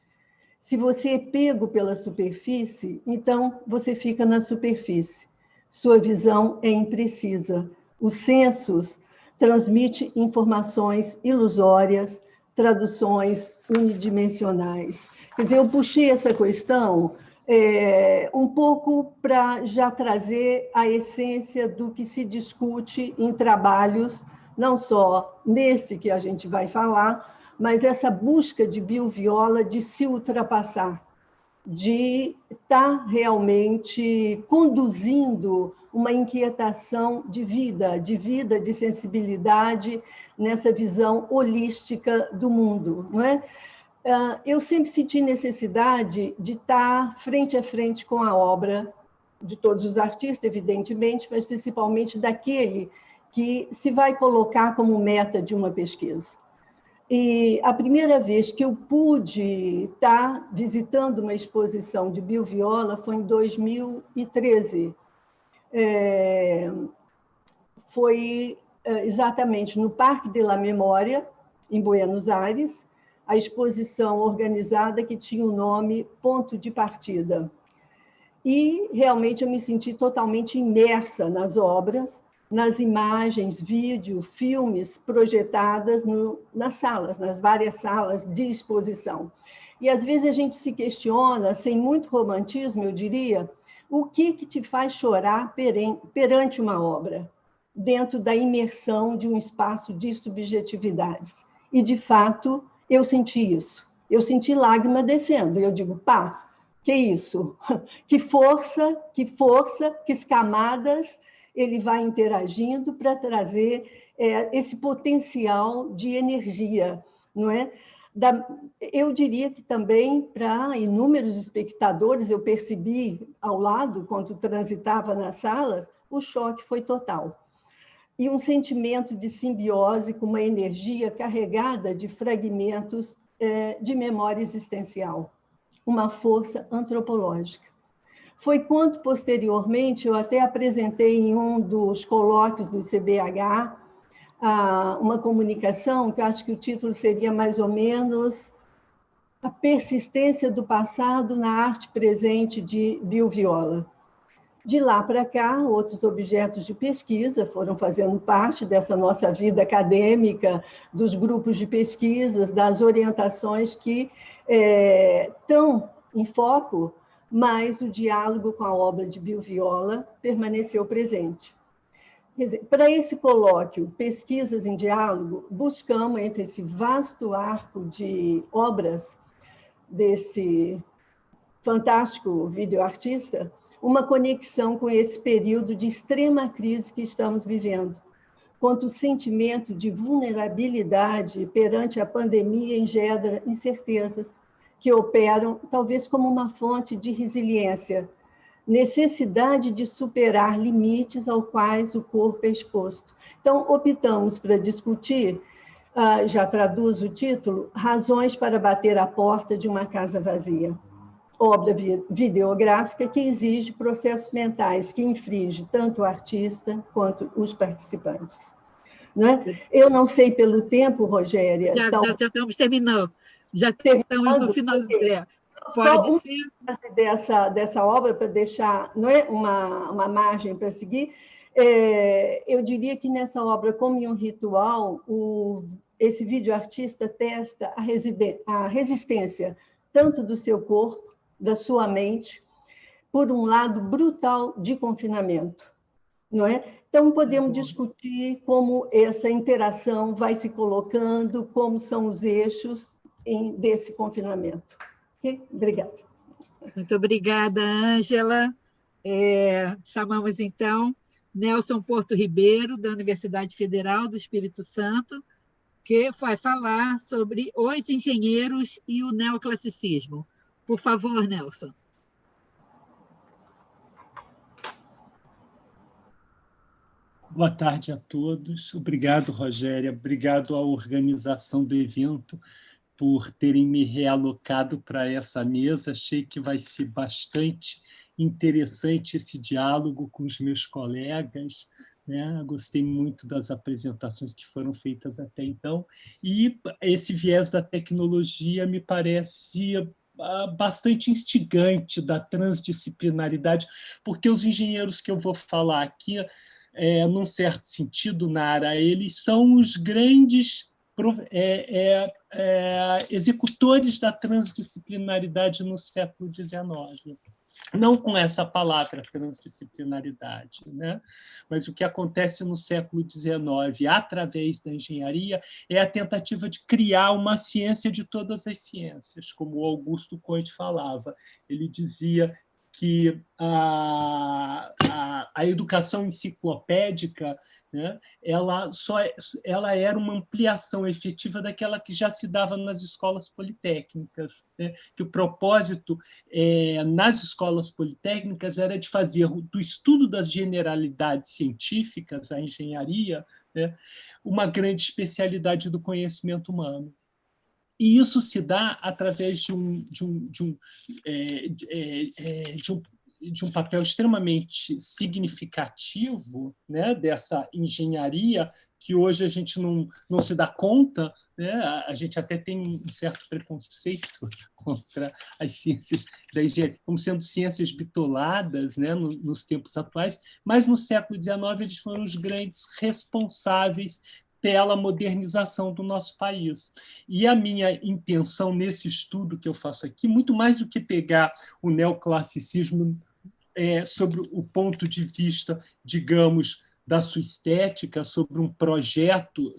Se você é pego pela superfície, então você fica na superfície. Sua visão é imprecisa. Os sensos transmitem informações ilusórias, traduções unidimensionais. Quer dizer, eu puxei essa questão um pouco para já trazer a essência do que se discute em trabalhos, não só nesse que a gente vai falar, mas essa busca de Bill Viola de se ultrapassar, de estar realmente conduzindo uma inquietação de vida, de sensibilidade nessa visão holística do mundo, não é? Eu sempre senti necessidade de estar frente a frente com a obra de todos os artistas, evidentemente, mas principalmente daquele que se vai colocar como meta de uma pesquisa. E a primeira vez que eu pude estar visitando uma exposição de Bill Viola foi em 2013. Foi exatamente no Parque de la Memória, em Buenos Aires, a exposição organizada que tinha o nome Ponto de Partida. E realmente eu me senti totalmente imersa nas obras, nas imagens, vídeo, filmes projetadas nas salas, nas várias salas de exposição. E às vezes a gente se questiona, sem muito romantismo, eu diria, o que te faz chorar perante uma obra, dentro da imersão de um espaço de subjetividades. E, de fato, eu senti isso. Eu senti lágrima descendo. E eu digo, pá, que isso? Que força, que camadas ele vai interagindo para trazer esse potencial de energia, não é? Eu diria que também para inúmeros espectadores, eu percebi ao lado, quando transitava nas salas, o choque foi total. E um sentimento de simbiose com uma energia carregada de fragmentos de memória existencial, uma força antropológica. Foi quando, posteriormente, eu até apresentei em um dos colóquios do CBH uma comunicação, que eu acho que o título seria mais ou menos a persistência do passado na arte presente de Bill Viola. De lá para cá, outros objetos de pesquisa foram fazendo parte dessa nossa vida acadêmica, dos grupos de pesquisas, das orientações que estão em foco, mas o diálogo com a obra de Bill Viola permaneceu presente. Quer dizer, para esse colóquio, Pesquisas em Diálogo, buscamos, entre esse vasto arco de obras desse fantástico videoartista, uma conexão com esse período de extrema crise que estamos vivendo, quanto o sentimento de vulnerabilidade perante a pandemia engendra incertezas que operam talvez como uma fonte de resiliência, necessidade de superar limites aos quais o corpo é exposto. Então, optamos para discutir, já traduz o título, Razões para bater a porta de uma casa vazia. Obra videográfica que exige processos mentais que infringe tanto o artista quanto os participantes. Né? Eu não sei pelo tempo, Rogéria. Já estamos terminando. Já estamos no final. Pode só ser. Dessa obra, para deixar, não é, uma margem para seguir, eu diria que nessa obra, como em um ritual, esse videoartista testa a resistência tanto do seu corpo, da sua mente, por um lado brutal de confinamento, não é? Então, podemos discutir como essa interação vai se colocando, como são os eixos desse confinamento. Okay? Obrigada. Muito obrigada, Ângela. Chamamos, então, Nelson Porto Ribeiro, da Universidade Federal do Espírito Santo, que vai falar sobre os engenheiros e o neoclassicismo. Por favor, Nelson. Boa tarde a todos. Obrigado, Rogéria. Obrigado à organização do evento por terem me realocado para essa mesa. Achei que vai ser bastante interessante esse diálogo com os meus colegas, né? Gostei muito das apresentações que foram feitas até então. E esse viés da tecnologia me parece bastante instigante da transdisciplinaridade, porque os engenheiros que eu vou falar aqui, num certo sentido, Nara, eles são os grandes executores da transdisciplinaridade no século XIX. Não com essa palavra transdisciplinaridade, né? Mas o que acontece no século XIX, através da engenharia, é a tentativa de criar uma ciência de todas as ciências, como o Augusto Comte falava. Ele dizia que a educação enciclopédica, né, ela era uma ampliação efetiva daquela que já se dava nas escolas politécnicas, né, que o propósito nas escolas politécnicas era de fazer do estudo das generalidades científicas, a engenharia, né, uma grande especialidade do conhecimento humano. E isso se dá através de um papel extremamente significativo, né, dessa engenharia, que hoje a gente não se dá conta, né? A gente até tem um certo preconceito contra as ciências da engenharia, como sendo ciências bitoladas, né, nos tempos atuais, mas no século XIX eles foram os grandes responsáveis pela modernização do nosso país. E a minha intenção nesse estudo que eu faço aqui, muito mais do que pegar o neoclassicismo sobre o ponto de vista, digamos, da sua estética, sobre um projeto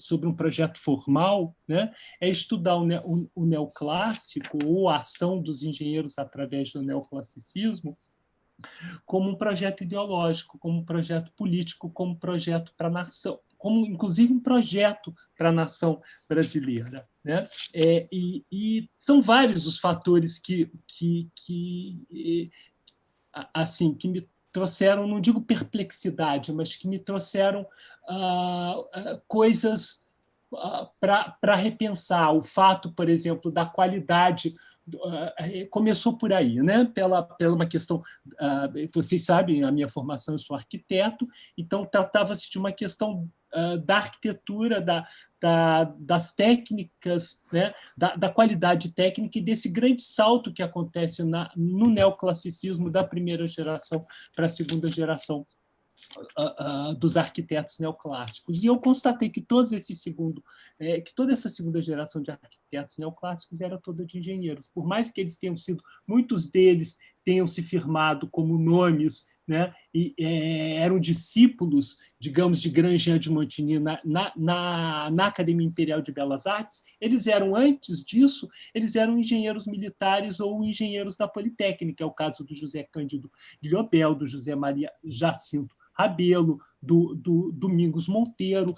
formal, né, é estudar o neoclássico ou a ação dos engenheiros através do neoclassicismo como um projeto ideológico, como um projeto político, como um projeto para a nação, como, inclusive, um projeto para a nação brasileira, né? E são vários os fatores que me trouxeram, não digo perplexidade, mas que me trouxeram coisas para repensar. O fato, por exemplo, da qualidade começou por aí, né? Pela uma questão, vocês sabem, a minha formação, eu sou arquiteto, então tratava-se de uma questão da arquitetura, das técnicas, né, da qualidade técnica e desse grande salto que acontece no neoclassicismo da primeira geração para a segunda geração dos arquitetos neoclássicos. E eu constatei que toda essa segunda geração de arquitetos neoclássicos era toda de engenheiros. Por mais que eles tenham sido, muitos deles tenham se firmado como nomes, né, e eram discípulos, digamos, de Grandjean de Montigny na Academia Imperial de Belas Artes, eles eram, antes disso, eles eram engenheiros militares ou engenheiros da Politécnica, é o caso do José Cândido Guilhobel, do José Maria Jacinto Rabelo, do Domingos Monteiro,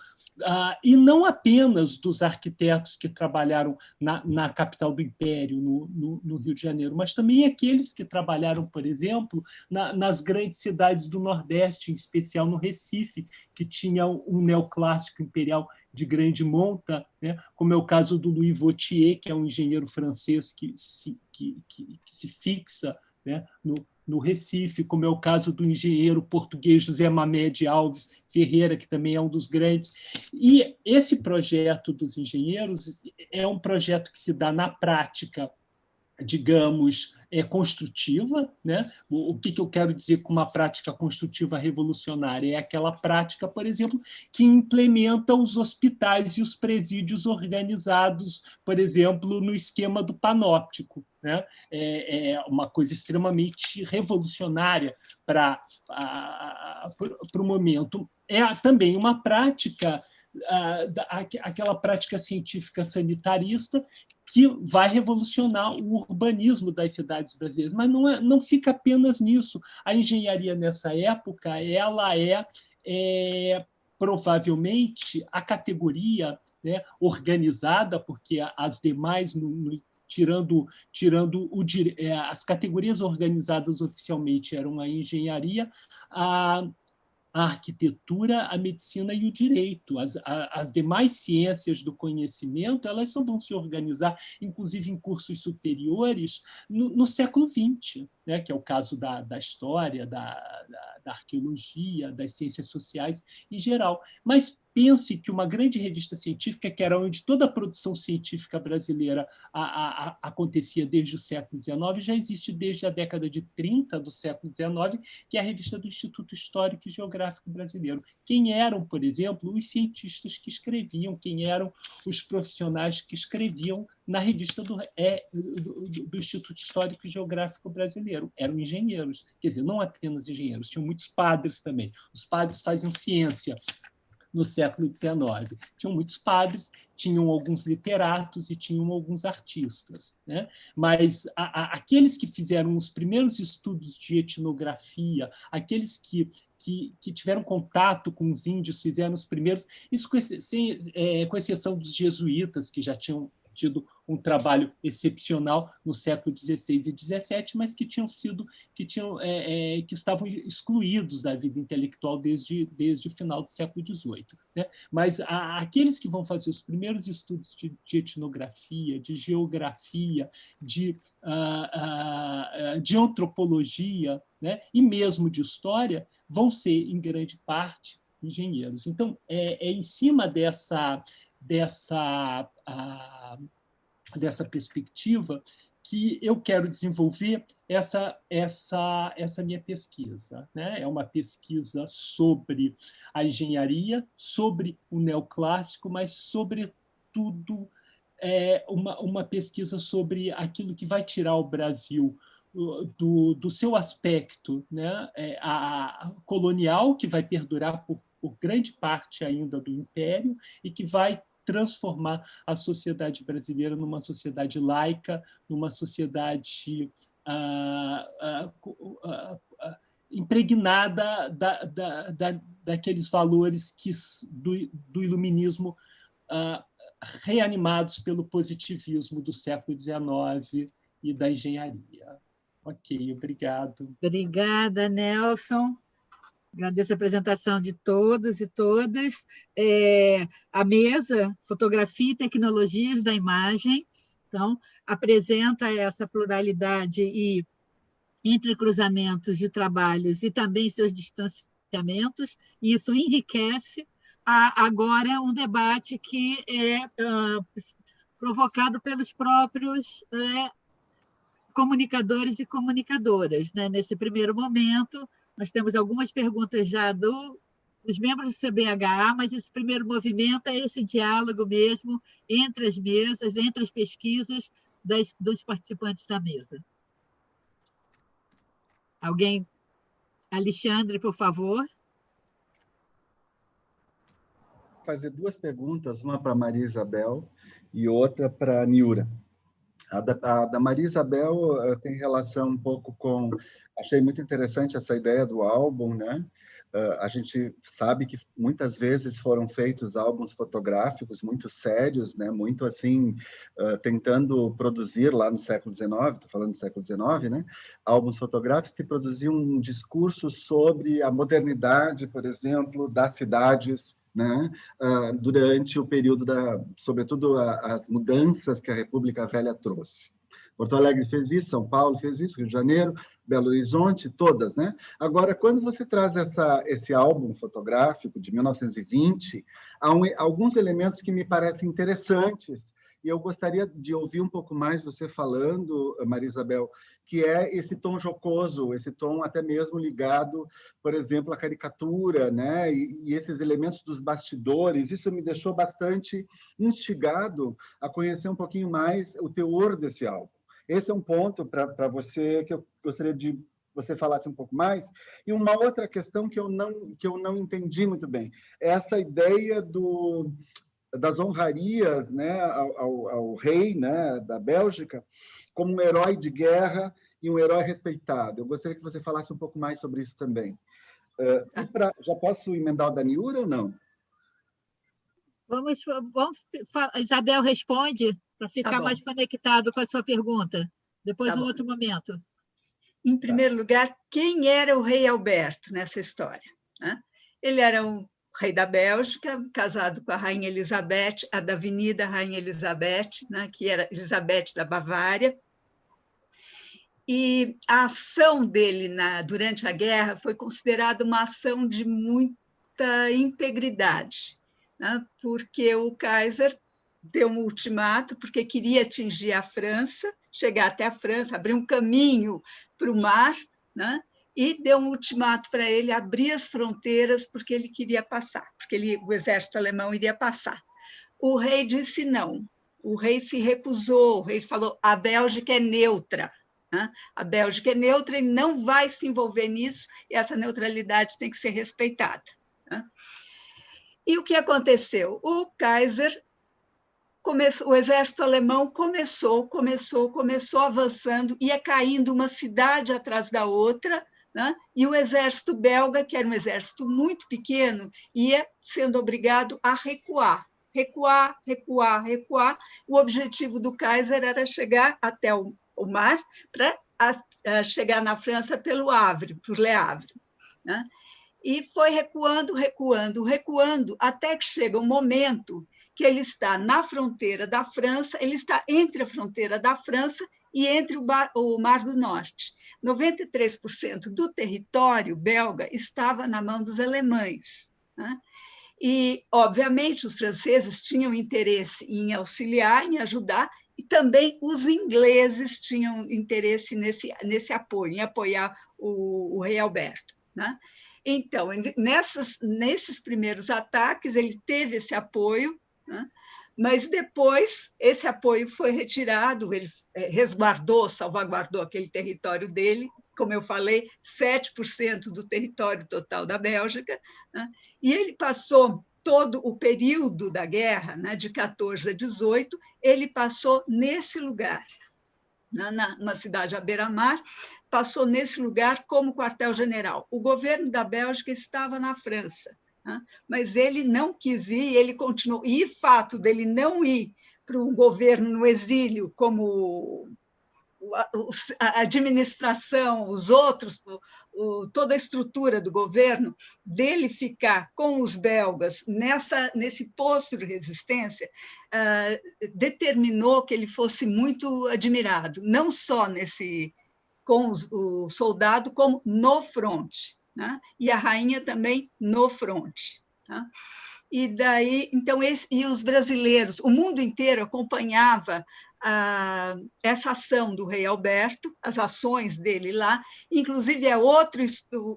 e não apenas dos arquitetos que trabalharam na capital do Império, no Rio de Janeiro, mas também aqueles que trabalharam, por exemplo, nas grandes cidades do Nordeste, em especial no Recife, que tinha um neoclássico imperial de grande monta, né, como é o caso do Louis Vautier, que é um engenheiro francês que se fixa, né, no Recife, como é o caso do engenheiro português José Mamed Alves Ferreira, que também é um dos grandes. E esse projeto dos engenheiros é um projeto que se dá na prática, digamos, construtiva, né? O que eu quero dizer com uma prática construtiva revolucionária? É aquela prática, por exemplo, que implementa os hospitais e os presídios organizados, por exemplo, no esquema do panóptico, né? É uma coisa extremamente revolucionária para o momento. É também uma prática, aquela prática científica sanitarista, que vai revolucionar o urbanismo das cidades brasileiras. Mas não fica apenas nisso. A engenharia, nessa época, ela é provavelmente a categoria, né, organizada, porque as demais, tirando as categorias organizadas oficialmente eram a engenharia, a arquitetura, a medicina e o direito. As demais ciências do conhecimento, elas só vão se organizar, inclusive em cursos superiores, no século XX, né, que é o caso da história, da arqueologia, das ciências sociais em geral. Mas pense que uma grande revista científica, que era onde toda a produção científica brasileira acontecia desde o século XIX, já existe desde a década de 30 do século XIX, que é a revista do Instituto Histórico e Geográfico Brasileiro. Quem eram, por exemplo, os cientistas que escreviam, quem eram os profissionais que escreviam na revista do Instituto Histórico e Geográfico Brasileiro? Eram engenheiros, quer dizer, não apenas engenheiros, tinham muitos padres também. Os padres faziam ciência no século XIX. Tinham muitos padres, tinham alguns literatos e tinham alguns artistas, né? Mas aqueles que fizeram os primeiros estudos de etnografia, aqueles que tiveram contato com os índios, fizeram os primeiros, isso com exceção dos jesuítas, que já tinham tido um trabalho excepcional no século XVI e XVII, mas que estavam excluídos da vida intelectual desde o final do século XVIII, né? Mas aqueles que vão fazer os primeiros estudos de etnografia, de geografia, de antropologia, né, e mesmo de história, vão ser, em grande parte, engenheiros. Então, é em cima dessa perspectiva que eu quero desenvolver essa minha pesquisa, né? É uma pesquisa sobre a engenharia, sobre o neoclássico, mas, sobretudo, uma pesquisa sobre aquilo que vai tirar o Brasil do seu aspecto, né, colonial, que vai perdurar por grande parte ainda do Império e que vai transformar a sociedade brasileira numa sociedade laica, numa sociedade impregnada daqueles valores do iluminismo, reanimados pelo positivismo do século XIX e da engenharia. Ok, obrigado. Obrigada, Nelson. Agradeço a apresentação de todos e todas. A mesa, Fotografia e Tecnologias da Imagem, então, apresenta essa pluralidade e entrecruzamentos de trabalhos e também seus distanciamentos, e isso enriquece há agora um debate que é provocado pelos próprios comunicadores e comunicadoras, né? Nesse primeiro momento, nós temos algumas perguntas já dos membros do CBHA, mas esse primeiro movimento é esse diálogo mesmo entre as mesas, entre as pesquisas dos participantes da mesa. Alguém? Alexandre, por favor. Vou fazer duas perguntas, uma para a Maria Isabel e outra para a Niura. A da Maria Isabel tem relação um pouco com... Achei muito interessante essa ideia do álbum, né? A gente sabe que muitas vezes foram feitos álbuns fotográficos muito sérios, né? Muito assim, tentando produzir lá no século XIX, estou falando do século XIX, né? Álbuns fotográficos que produziam um discurso sobre a modernidade, por exemplo, das cidades, né? Durante o período sobretudo as mudanças que a República Velha trouxe. Porto Alegre fez isso, São Paulo fez isso, Rio de Janeiro, Belo Horizonte, todas, né? Agora, quando você traz esse álbum fotográfico de 1920, há alguns elementos que me parecem interessantes, e eu gostaria de ouvir um pouco mais você falando, Maria Isabel, que é esse tom jocoso, esse tom até mesmo ligado, por exemplo, à caricatura, né? E esses elementos dos bastidores. Isso me deixou bastante instigado a conhecer um pouquinho mais o teor desse álbum. Esse é um ponto para você que eu gostaria de você falasse um pouco mais. E uma outra questão que eu não entendi muito bem, é essa ideia das honrarias, né, ao rei, né, da Bélgica, como um herói de guerra e um herói respeitado. Eu gostaria que você falasse um pouco mais sobre isso também. Já posso emendar o da Niura ou não? Vamos Isabel responde para ficar mais conectado com a sua pergunta. Depois, um outro momento. Em primeiro lugar, quem era o rei Alberto nessa história? Ele era um rei da Bélgica, casado com a rainha Elizabeth, a da Avenida Rainha Elizabeth, né, que era Elizabeth da Bavária. E a ação dele durante a guerra foi considerada uma ação de muita integridade, né, porque o Kaiser deu um ultimato, porque queria atingir a França, chegar até a França, abrir um caminho para o mar, né, e deu um ultimato para ele abrir as fronteiras, porque ele queria passar, porque o exército alemão iria passar. O rei disse não, o rei se recusou, o rei falou, a Bélgica é neutra, né? A Bélgica é neutra e não vai se envolver nisso, e essa neutralidade tem que ser respeitada, né? E o que aconteceu? O Kaiser, o exército alemão começou avançando, ia caindo uma cidade atrás da outra, né? E o exército belga, que era um exército muito pequeno, ia sendo obrigado a recuar. O objetivo do Kaiser era chegar até o mar para chegar na França pelo Havre, por Le Havre, né? E foi recuando, até que chega um momento que ele está na fronteira da França, ele está entre a fronteira da França e entre o Mar do Norte. 93% do território belga estava na mão dos alemães, né? E, obviamente, os franceses tinham interesse em auxiliar, em ajudar, e também os ingleses tinham interesse nesse apoio, em apoiar o rei Alberto, né? Então, nesses primeiros ataques, ele teve esse apoio, né? Mas depois esse apoio foi retirado, ele salvaguardou aquele território dele, como eu falei, 7% do território total da Bélgica, né? E ele passou todo o período da guerra, né, de 14 a 18, ele passou nesse lugar, na cidade à beira-mar, passou nesse lugar como quartel-general. O governo da Bélgica estava na França, né, mas ele não quis ir, ele continuou. E o fato dele não ir para um governo no exílio, como a administração, os outros, toda a estrutura do governo, dele ficar com os belgas nesse posto de resistência, determinou que ele fosse muito admirado, não só com o soldado, como no fronte, né? E a rainha também no fronte, tá? E daí, então, e os brasileiros, o mundo inteiro acompanhava essa ação do rei Alberto, as ações dele lá. Inclusive, é outro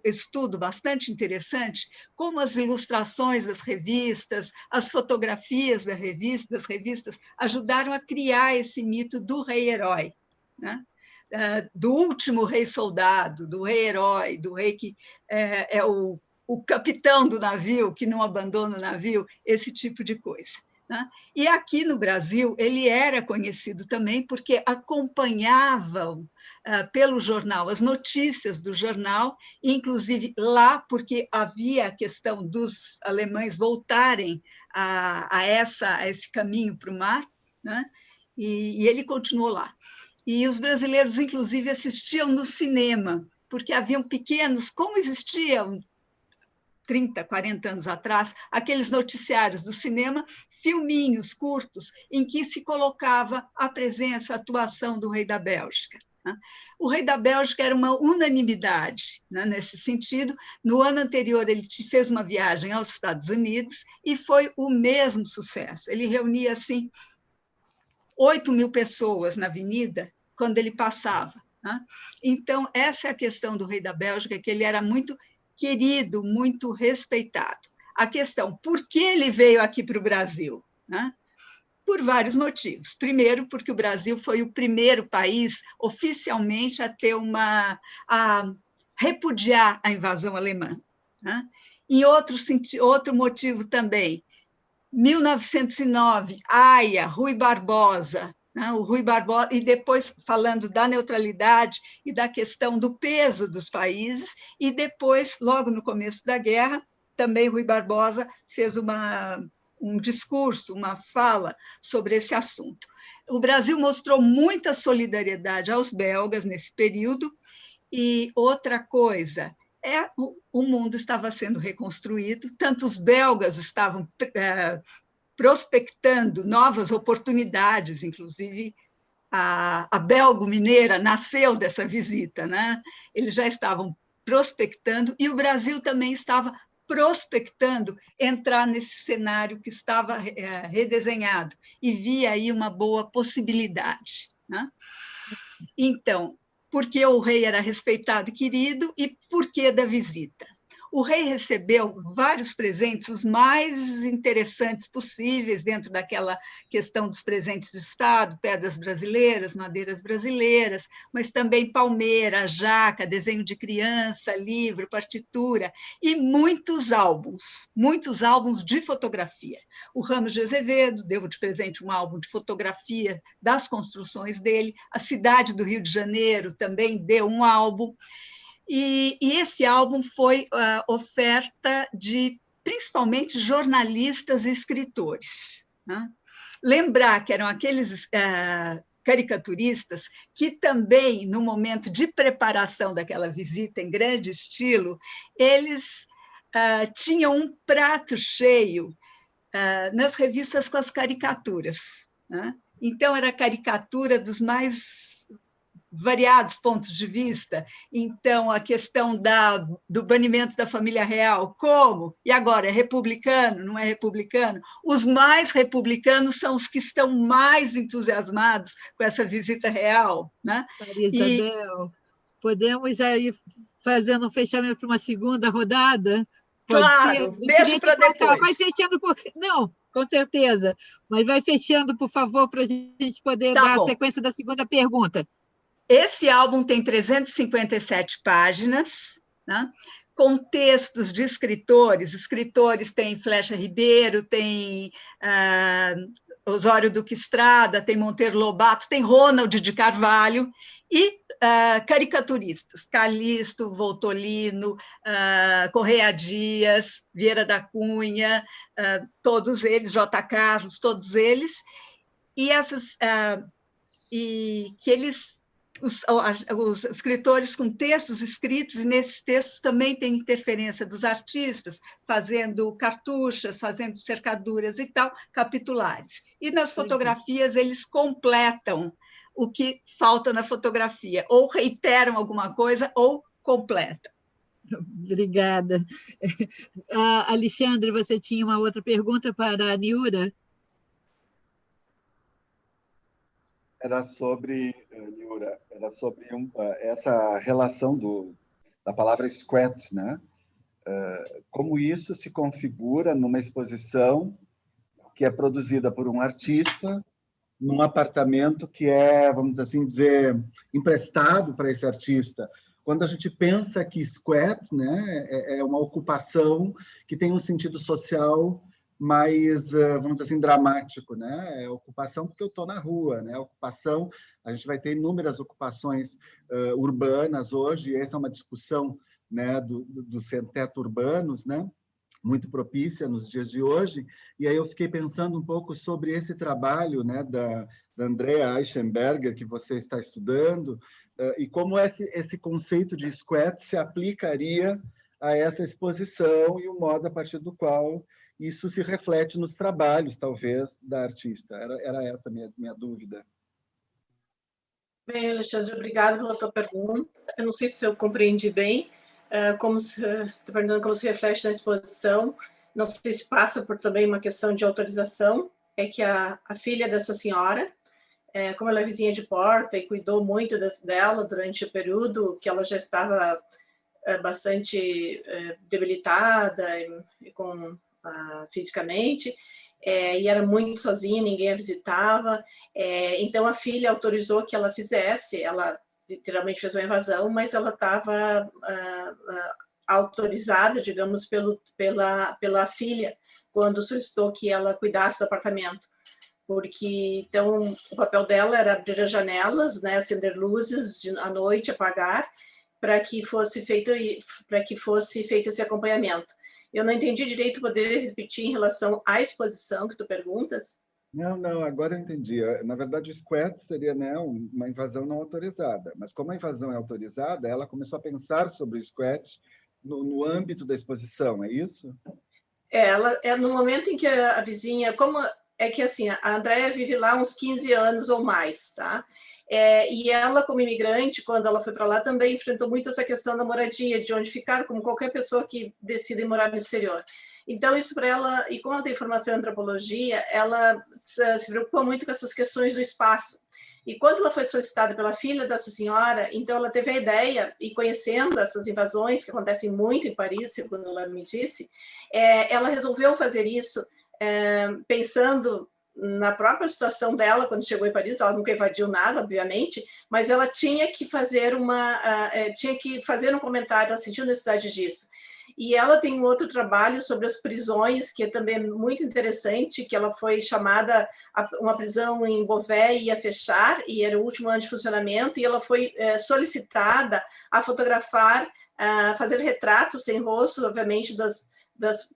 estudo bastante interessante, como as ilustrações das revistas, as fotografias das revistas ajudaram a criar esse mito do rei-herói, né? Do último rei-soldado, do rei-herói, do rei que é o capitão do navio, que não abandona o navio, esse tipo de coisa, né? E aqui no Brasil, ele era conhecido também porque acompanhavam pelo jornal as notícias do jornal, inclusive lá, porque havia a questão dos alemães voltarem a esse caminho para o mar, né? E ele continuou lá. E os brasileiros, inclusive, assistiam no cinema, porque haviam pequenos, como existiam 30, 40 anos atrás, aqueles noticiários do cinema, filminhos curtos, em que se colocava a presença, a atuação do rei da Bélgica. O rei da Bélgica era uma unanimidade, né, nesse sentido. No ano anterior, ele fez uma viagem aos Estados Unidos e foi o mesmo sucesso. Ele reunia, assim, 8.000 pessoas na avenida quando ele passava, né? Então, essa é a questão do rei da Bélgica, que ele era muito querido, muito respeitado. A questão, por que ele veio aqui para o Brasil? Né? Por vários motivos. Primeiro, porque o Brasil foi o primeiro país oficialmente a ter a repudiar a invasão alemã. Né? Em outro motivo também, 1909, Haia, Rui Barbosa, né? O Rui Barbosa, e depois falando da neutralidade e da questão do peso dos países, e depois, logo no começo da guerra, também Rui Barbosa fez um discurso, uma fala sobre esse assunto. O Brasil mostrou muita solidariedade aos belgas nesse período, e outra coisa, o mundo estava sendo reconstruído, tanto os belgas estavam prospectando novas oportunidades, inclusive a belgo-mineira nasceu dessa visita, né? Eles já estavam prospectando, e o Brasil também estava prospectando entrar nesse cenário que estava redesenhado, e via aí uma boa possibilidade, né? Então, porque o rei era respeitado e querido, e por que da visita? O rei recebeu vários presentes, os mais interessantes possíveis, dentro daquela questão dos presentes de Estado, pedras brasileiras, madeiras brasileiras, mas também palmeira, jaca, desenho de criança, livro, partitura, e muitos álbuns de fotografia. O Ramos de Azevedo deu de presente um álbum de fotografia das construções dele, a cidade do Rio de Janeiro também deu um álbum. E esse álbum foi oferta de, principalmente, jornalistas e escritores, né? Lembrar que eram aqueles caricaturistas que também, no momento de preparação daquela visita em grande estilo, eles tinham um prato cheio nas revistas com as caricaturas, né? Então, era caricatura dos mais variados pontos de vista. Então, a questão do banimento da família real, como? E agora, é republicano, não é republicano? Os mais republicanos são os que estão mais entusiasmados com essa visita real, né? Maria Isabel, podemos aí fazendo um fechamento para uma segunda rodada? Pode claro, ser? deixa para depois. Vai fechando Não, com certeza, mas vai fechando, por favor, para a gente poder dar a sequência da segunda pergunta. Esse álbum tem 357 páginas, né? Com textos de escritores. Escritores tem Flecha Ribeiro, tem Osório Duque Estrada, tem Monteiro Lobato, tem Ronald de Carvalho, e caricaturistas, Calixto, Voltolino, Correia Dias, Vieira da Cunha, todos eles, J. Carlos, todos eles, e que eles... Os escritores com textos escritos, e nesses textos também tem interferência dos artistas, fazendo cartuchas, fazendo cercaduras e tal, capitulares. E nas fotografias eles completam o que falta na fotografia, ou reiteram alguma coisa, ou completam. Obrigada. Alexandre, você tinha uma outra pergunta para a Niura? Era sobre, Niura, essa relação da palavra squat, né? Como isso se configura numa exposição que é produzida por um artista num apartamento que é, vamos assim dizer, emprestado para esse artista. Quando a gente pensa que squat, né, é uma ocupação que tem um sentido social mais, vamos dizer assim, dramático, né? É ocupação porque eu estou na rua, né? Ocupação, a gente vai ter inúmeras ocupações urbanas hoje, e essa é uma discussão, né, dos sem-teto urbanos, né? Muito propícia nos dias de hoje, e aí eu fiquei pensando um pouco sobre esse trabalho, né, da Andrea Eichenberger, que você está estudando, e como esse conceito de squat se aplicaria a essa exposição e o modo a partir do qual isso se reflete nos trabalhos, talvez, da artista. Era essa a minha dúvida. Bem, Alexandre, obrigado pela tua pergunta. Eu não sei se eu compreendi bem, estou perguntando como se reflete na exposição. Não sei se passa por também uma questão de autorização. É que a filha dessa senhora, como ela é vizinha de porta e cuidou muito dela durante o período que ela já estava bastante debilitada fisicamente, e era muito sozinha, ninguém a visitava. Então a filha autorizou que ela fizesse, ela literalmente fez uma invasão, mas ela estava autorizada, digamos, pela filha, quando solicitou que ela cuidasse do apartamento. Porque, então, o papel dela era abrir as janelas, né, acender luzes à noite, apagar, para que fosse feito esse acompanhamento. Eu não entendi direito, poderia repetir em relação à exposição que tu perguntas? Não, agora eu entendi. Na verdade, o squat seria, né, uma invasão não autorizada, mas como a invasão é autorizada, ela começou a pensar sobre o squat no âmbito da exposição, é isso? Ela é no momento em que a vizinha, como é que assim, a Andrea vive lá uns 15 anos ou mais, tá? E ela, como imigrante, quando ela foi para lá, também enfrentou muito essa questão da moradia, de onde ficar, como qualquer pessoa que decide morar no exterior. Então, isso para ela, e como ela tem formação em antropologia, ela se preocupa muito com essas questões do espaço. E quando ela foi solicitada pela filha dessa senhora, então ela teve a ideia, e conhecendo essas invasões, que acontecem muito em Paris, segundo ela me disse, ela resolveu fazer isso pensando na própria situação dela quando chegou em Paris. Ela nunca invadiu nada, obviamente, mas ela tinha que fazer um comentário, ela sentiu necessidade disso. E ela tem um outro trabalho sobre as prisões, que é também muito interessante, que ela foi chamada, uma prisão em Beauvais ia fechar, e era o último ano de funcionamento, e ela foi solicitada a fotografar, a fazer retratos sem rosto, obviamente, das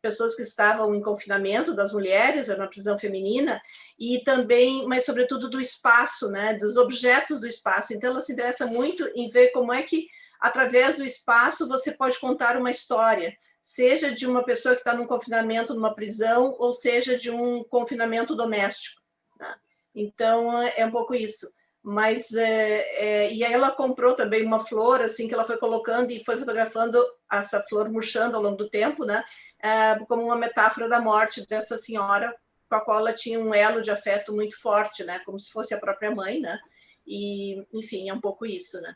pessoas que estavam em confinamento, das mulheres, era uma prisão feminina, e também, mas sobretudo do espaço, né, dos objetos do espaço. Então ela se interessa muito em ver como é que, através do espaço, você pode contar uma história, seja de uma pessoa que está num confinamento, numa prisão, ou seja de um confinamento doméstico, né? Então é um pouco isso. Mas e aí ela comprou também uma flor assim que ela foi colocando e foi fotografando essa flor murchando ao longo do tempo, né? Como uma metáfora da morte dessa senhora com a qual ela tinha um elo de afeto muito forte, né? Como se fosse a própria mãe, né? E enfim, é um pouco isso, né?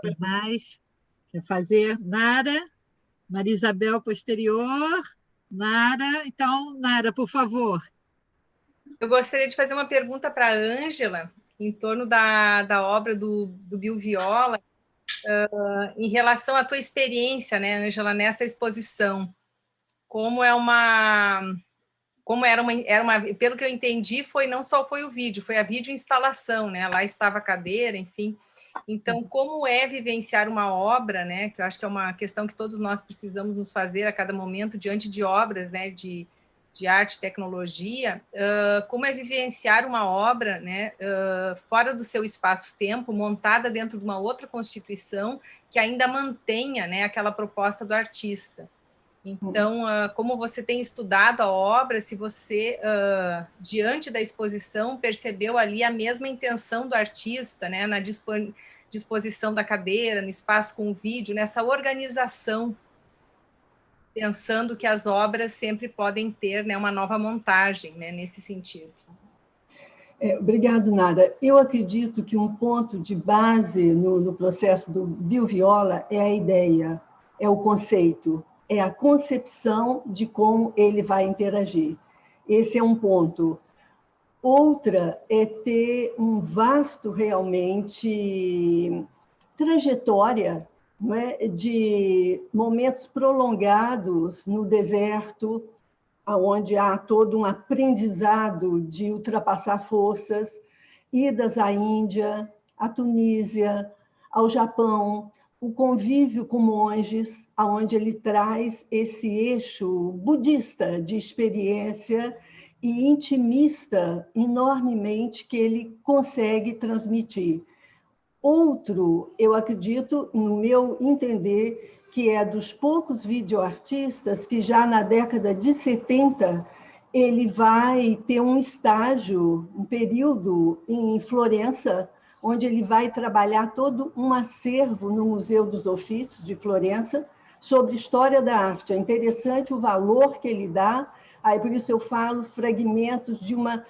Tem mais? Quer fazer? Nara? Maria Isabel posterior? Nara? Então, Nara, por favor. Eu gostaria de fazer uma pergunta para a Ângela, em torno da obra do Bill Viola, em relação à tua experiência, né, Ângela, nessa exposição. Pelo que eu entendi, não só foi o vídeo, foi a videoinstalação, né? Lá estava a cadeira, enfim. Então, como é vivenciar uma obra, né? Que eu acho que é uma questão que todos nós precisamos nos fazer a cada momento diante de obras, né? De arte e tecnologia, como é vivenciar uma obra, né, fora do seu espaço-tempo, montada dentro de uma outra constituição que ainda mantenha, né, aquela proposta do artista. Então, como você tem estudado a obra, se você, diante da exposição, percebeu ali a mesma intenção do artista, né, disposição da cadeira, no espaço com o vídeo, nessa organização, pensando que as obras sempre podem ter, né, uma nova montagem, né, nesse sentido. Obrigado, Nara. Eu acredito que um ponto de base no processo do BioViola é a ideia, é o conceito, é a concepção de como ele vai interagir. Esse é um ponto. Outra é ter um vasto, realmente, trajetória, não é, de momentos prolongados no deserto, onde há todo um aprendizado de ultrapassar forças, idas à Índia, à Tunísia, ao Japão, o convívio com monges, onde ele traz esse eixo budista de experiência e intimista enormemente que ele consegue transmitir. Outro, eu acredito, no meu entender, que é dos poucos videoartistas que já na década de 70 ele vai ter um estágio, um período em Florença, onde ele vai trabalhar todo um acervo no Museu dos Ofícios de Florença sobre história da arte. É interessante o valor que ele dá, aí por isso eu falo fragmentos de uma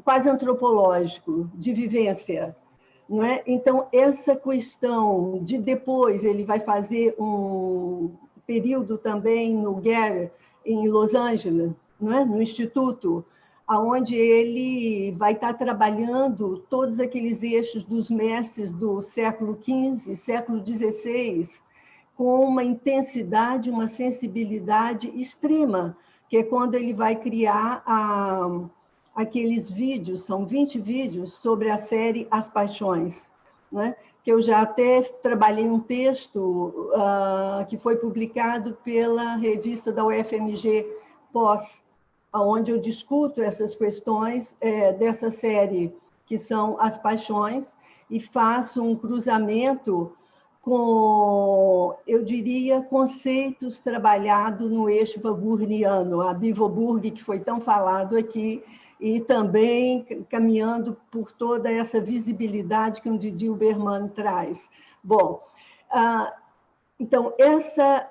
quase antropológico, de vivência. Não é? Então, essa questão de depois ele vai fazer um período também no Getty, em Los Angeles, não é? No Instituto, onde ele vai estar trabalhando todos aqueles eixos dos mestres do século XV, século XVI, com uma intensidade, uma sensibilidade extrema, que é quando ele vai criar aqueles vídeos, são 20 vídeos sobre a série As Paixões, né? Que eu já até trabalhei um texto que foi publicado pela revista da UFMG Pós, onde eu discuto essas questões dessa série, que são As Paixões, e faço um cruzamento com, eu diria, conceitos trabalhados no eixo wagneriano, a Bivoburg, que foi tão falado aqui, e também caminhando por toda essa visibilidade que o Didi Huberman traz. Bom, então, essa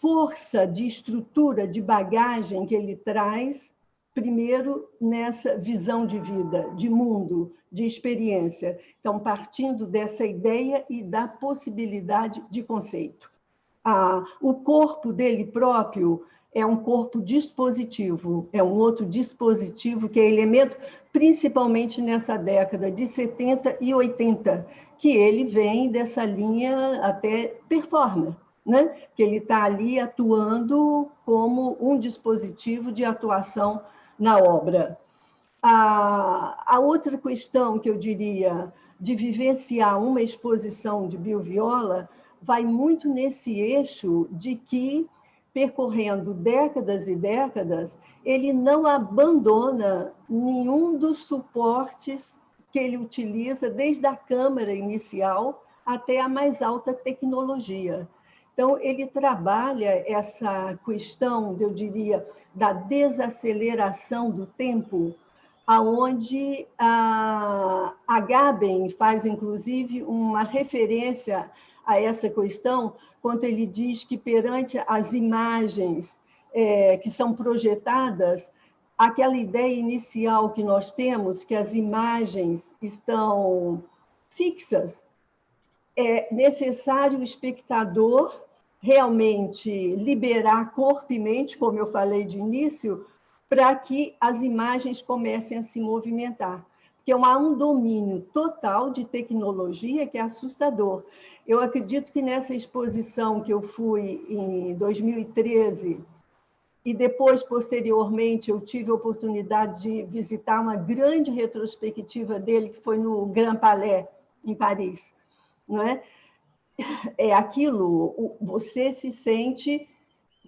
força de estrutura, de bagagem que ele traz, primeiro nessa visão de vida, de mundo, de experiência. Então, partindo dessa ideia e da possibilidade de conceito. O corpo dele próprio é um corpo dispositivo, é um outro dispositivo que é elemento, principalmente nessa década de 70 e 80, que ele vem dessa linha até performance, né? Que ele está ali atuando como um dispositivo de atuação na obra. A outra questão que eu diria de vivenciar uma exposição de BioViola vai muito nesse eixo de que, percorrendo décadas e décadas, ele não abandona nenhum dos suportes que ele utiliza, desde a câmera inicial até a mais alta tecnologia. Então, ele trabalha essa questão, eu diria, da desaceleração do tempo, aonde a Gaben faz, inclusive, uma referência a essa questão, quando ele diz que, perante as imagens que são projetadas, aquela ideia inicial que nós temos, que as imagens estão fixas, é necessário o espectador realmente liberar corpo e mente, como eu falei de início, para que as imagens comecem a se movimentar. Porque há um domínio total de tecnologia que é assustador. Eu acredito que nessa exposição que eu fui em 2013, e depois, posteriormente, eu tive a oportunidade de visitar uma grande retrospectiva dele, que foi no Grand Palais, em Paris. Não é? É aquilo, você se sente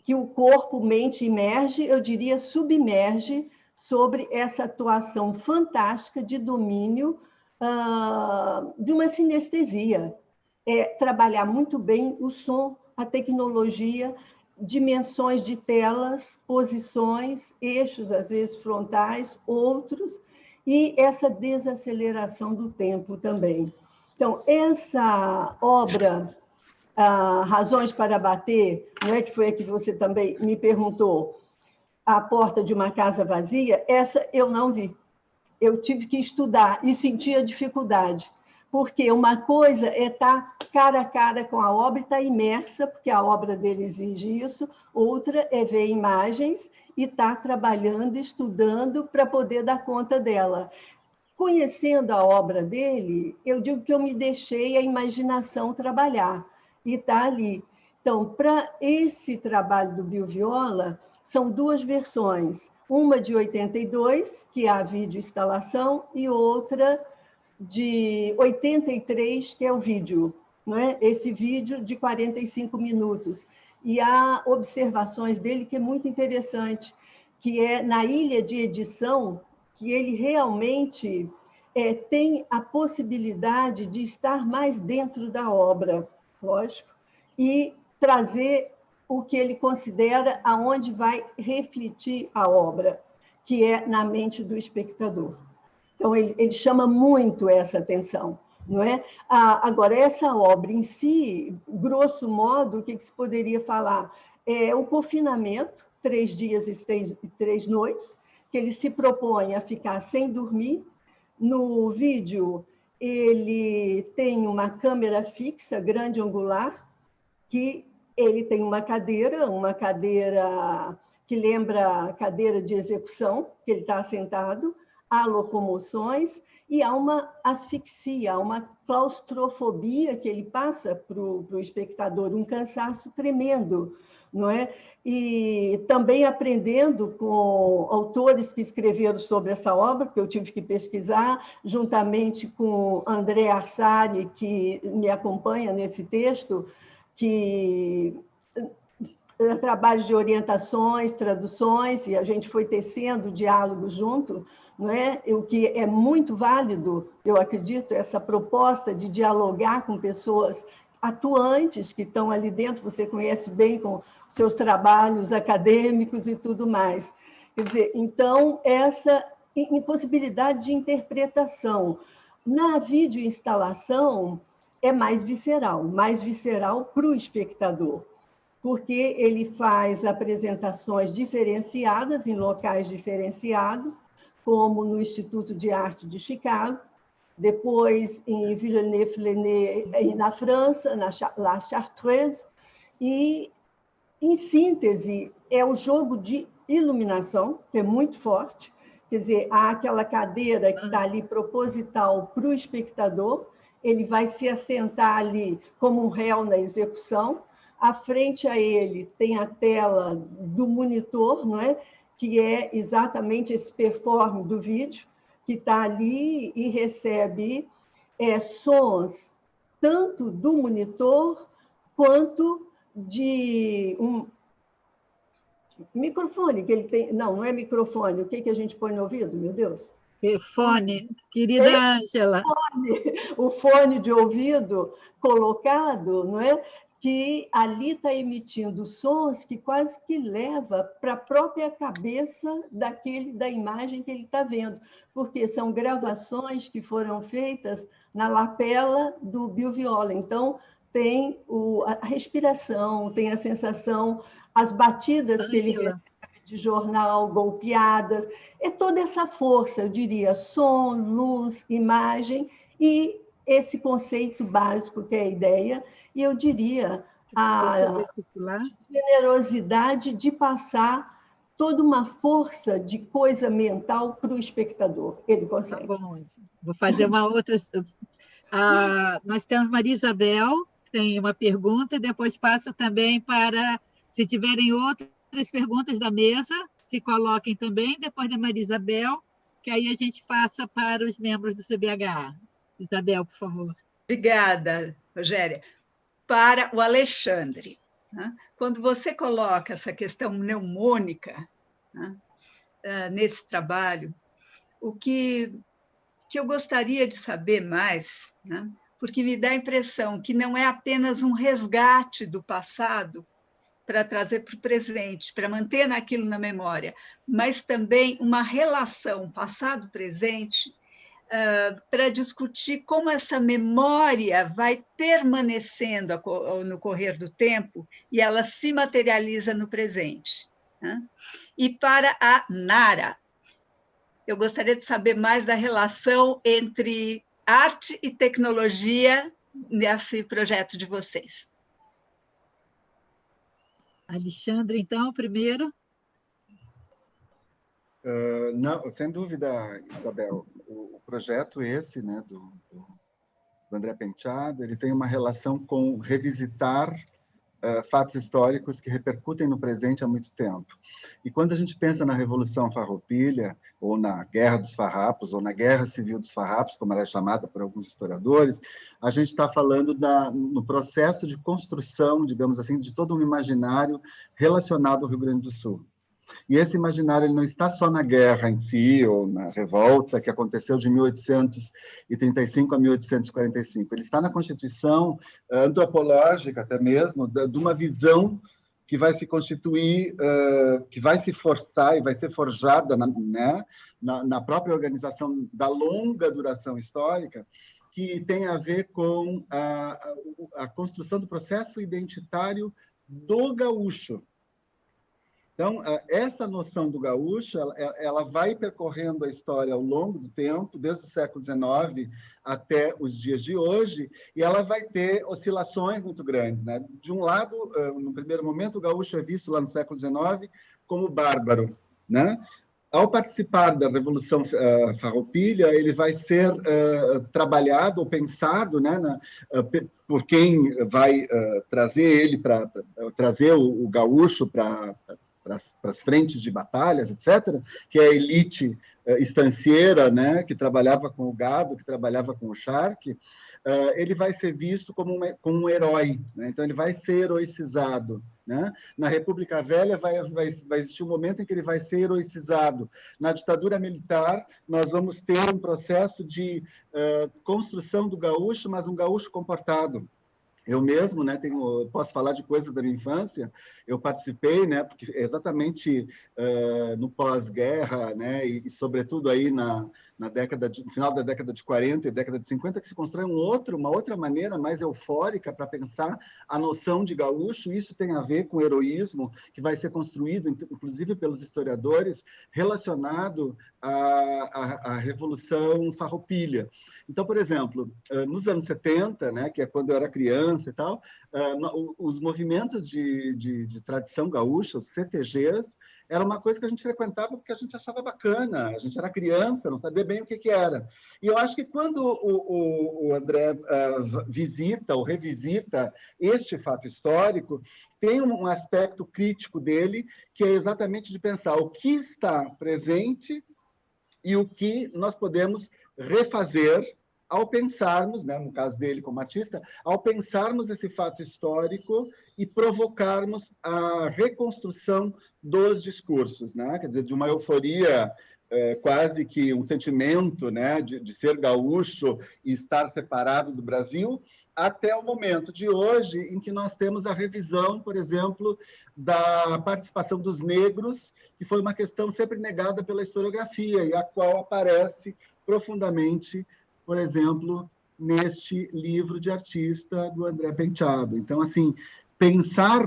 que o corpo, mente imerge, eu diria submerge, sobre essa atuação fantástica de domínio de uma sinestesia. Trabalhar muito bem o som, a tecnologia, dimensões de telas, posições, eixos, às vezes frontais, outros, e essa desaceleração do tempo também. Então, essa obra, Razões para Bater, não é que foi a que você também me perguntou, A Porta de uma Casa Vazia, essa eu não vi. Eu tive que estudar e sentir a dificuldade, porque uma coisa é estar cara a cara com a obra e estar imersa, porque a obra dele exige isso, outra é ver imagens e estar trabalhando, estudando para poder dar conta dela. Conhecendo a obra dele, eu digo que eu me deixei a imaginação trabalhar e está ali. Então, para esse trabalho do Bill Viola, são duas versões, uma de 82, que é a videoinstalação, e outra de 83, que é o vídeo, não é? Esse vídeo de 45 minutos. E há observações dele que é muito interessante, que é na ilha de edição, que ele realmente tem a possibilidade de estar mais dentro da obra, lógico, e trazer o que ele considera aonde vai refletir a obra, que é na mente do espectador. Então, ele chama muito essa atenção, não é? Agora, essa obra em si, grosso modo, o que se poderia falar? É o confinamento, 3 dias e 3 noites, que ele se propõe a ficar sem dormir. No vídeo, ele tem uma câmera fixa, grande angular, que ele tem uma cadeira que lembra a cadeira de execução, que ele está sentado, há locomoções e há uma asfixia, uma claustrofobia que ele passa para o espectador, um cansaço tremendo, não é? E também aprendendo com autores que escreveram sobre essa obra, porque eu tive que pesquisar, juntamente com André Arsari, que me acompanha nesse texto, que trabalhos de orientações, traduções, e a gente foi tecendo diálogo junto, não é? O que é muito válido, eu acredito, essa proposta de dialogar com pessoas atuantes que estão ali dentro, você conhece bem com seus trabalhos acadêmicos e tudo mais. Quer dizer, então, essa impossibilidade de interpretação. Na videoinstalação, é mais visceral para o espectador, porque ele faz apresentações diferenciadas em locais diferenciados, como no Instituto de Arte de Chicago, depois em Villeneuve-Fleury, na França, na La Chartreuse, e, em síntese, é o jogo de iluminação, que é muito forte, quer dizer, há aquela cadeira que está ali proposital para o espectador, ele vai se assentar ali como um réu na execução, à frente a ele tem a tela do monitor, não é? Que é exatamente esse perform do vídeo, que está ali e recebe sons tanto do monitor quanto de um microfone que ele tem. Não é microfone. O que a gente põe no ouvido, meu Deus? Fone, querida Ângela. O fone de ouvido colocado, não é? Que ali está emitindo sons que quase que leva para a própria cabeça da imagem que ele está vendo, porque são gravações que foram feitas na lapela do Bill Viola. Então, tem a respiração, tem a sensação, as batidas que ele recebe de jornal, golpeadas, é toda essa força, eu diria, som, luz, imagem e esse conceito básico que é a ideia, e eu diria a generosidade de passar toda uma força de coisa mental para o espectador. Ele consegue. Tá bom. Vou fazer uma outra. Nós temos Maria Isabel, que tem uma pergunta, e depois passa também para, se tiverem outras perguntas da mesa, se coloquem também, depois da Maria Isabel, que aí a gente passa para os membros do CBHA. Isabel, por favor. Obrigada, Rogéria. Para o Alexandre, né? Quando você coloca essa questão mnemônica, né, nesse trabalho, o que eu gostaria de saber mais, né, porque me dá a impressão que não é apenas um resgate do passado para trazer para o presente, para manter aquilo na memória, mas também uma relação passado-presente para discutir como essa memória vai permanecendo no correr do tempo e ela se materializa no presente. Né? E para a Nara, eu gostaria de saber mais da relação entre arte e tecnologia nesse projeto de vocês. Alexandre, então, primeiro. Não, sem dúvida, Isabel, o projeto esse, né, do André Penteado, ele tem uma relação com revisitar fatos históricos que repercutem no presente há muito tempo. E quando a gente pensa na Revolução Farroupilha, ou na Guerra dos Farrapos, ou na Guerra Civil dos Farrapos, como ela é chamada por alguns historiadores, a gente está falando no processo de construção, digamos assim, de todo um imaginário relacionado ao Rio Grande do Sul. E esse imaginário ele não está só na guerra em si, ou na revolta que aconteceu de 1835 a 1845. Ele está na constituição antropológica, até mesmo, de uma visão que vai se constituir, que vai se forçar e vai ser forjada na própria organização da longa duração histórica, que tem a ver com a construção do processo identitário do gaúcho. Então, essa noção do gaúcho, ela vai percorrendo a história ao longo do tempo, desde o século XIX até os dias de hoje, e ela vai ter oscilações muito grandes. Né? De um lado, no primeiro momento, o gaúcho é visto lá no século XIX como bárbaro. Né? Ao participar da Revolução Farroupilha, ele vai ser trabalhado ou pensado, né, por quem vai trazer ele para trazer o gaúcho para as frentes de batalhas, etc., que é a elite estancieira, né, que trabalhava com o gado, que trabalhava com o charque, ele vai ser visto como um herói. Né? Então, ele vai ser heroicizado. Né? Na República Velha vai existir um momento em que ele vai ser heroicizado. Na ditadura militar, nós vamos ter um processo de construção do gaúcho, mas um gaúcho comportado. Eu mesmo, né, posso falar de coisas da minha infância. Eu participei, né, porque exatamente no pós-guerra, né, e sobretudo aí no final da década de 40 e década de 50, que se constrói uma outra maneira mais eufórica para pensar a noção de gaúcho. Isso tem a ver com o heroísmo que vai ser construído, inclusive pelos historiadores, relacionado à Revolução Farroupilha. Então, por exemplo, nos anos 70, né, que é quando eu era criança e tal, os movimentos de tradição gaúcha, os CTGs, era uma coisa que a gente frequentava porque a gente achava bacana, a gente era criança, não sabia bem o que era. E eu acho que quando o André visita ou revisita este fato histórico, tem um aspecto crítico dele, que é exatamente de pensar o que está presente e o que nós podemos refazer ao pensarmos, né, no caso dele como artista, ao pensarmos esse fato histórico e provocarmos a reconstrução dos discursos, né? Quer dizer, de uma euforia, quase que um sentimento, né, de ser gaúcho e estar separado do Brasil, até o momento de hoje em que nós temos a revisão, por exemplo, da participação dos negros, que foi uma questão sempre negada pela historiografia e a qual aparece profundamente, por exemplo, neste livro de artista do André Penteado. Então, assim, pensar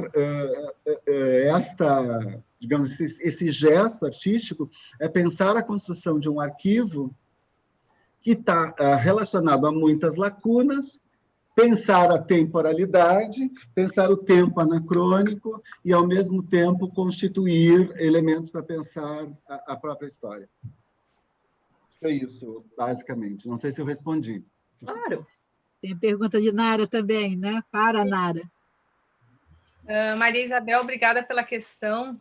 digamos, esse gesto artístico é pensar a construção de um arquivo que está relacionado a muitas lacunas, pensar a temporalidade, pensar o tempo anacrônico e, ao mesmo tempo, constituir elementos para pensar a própria história. É isso, basicamente. Não sei se eu respondi. Claro. Tem pergunta de Nara também, né? Para a Nara. Maria Isabel, obrigada pela questão.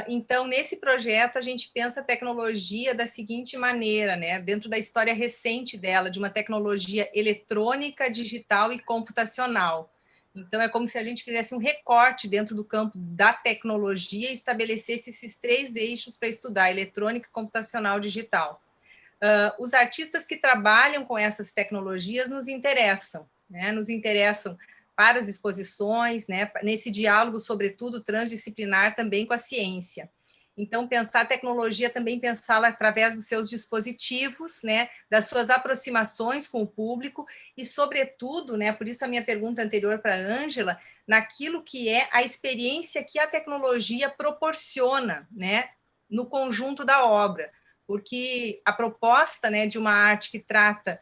Então, nesse projeto, a gente pensa a tecnologia da seguinte maneira, né? Dentro da história recente dela, de uma tecnologia eletrônica, digital e computacional. Então, é como se a gente fizesse um recorte dentro do campo da tecnologia e estabelecesse esses 3 eixos para estudar: eletrônica, computacional, digital. Os artistas que trabalham com essas tecnologias nos interessam, né? Nos interessam para as exposições, né? Nesse diálogo, sobretudo, transdisciplinar também com a ciência. Então, pensar a tecnologia, também pensá-la através dos seus dispositivos, né, das suas aproximações com o público e, sobretudo, né, por isso a minha pergunta anterior para a Ângela, naquilo que é a experiência que a tecnologia proporciona, né, no conjunto da obra, porque a proposta, né, de uma arte que trata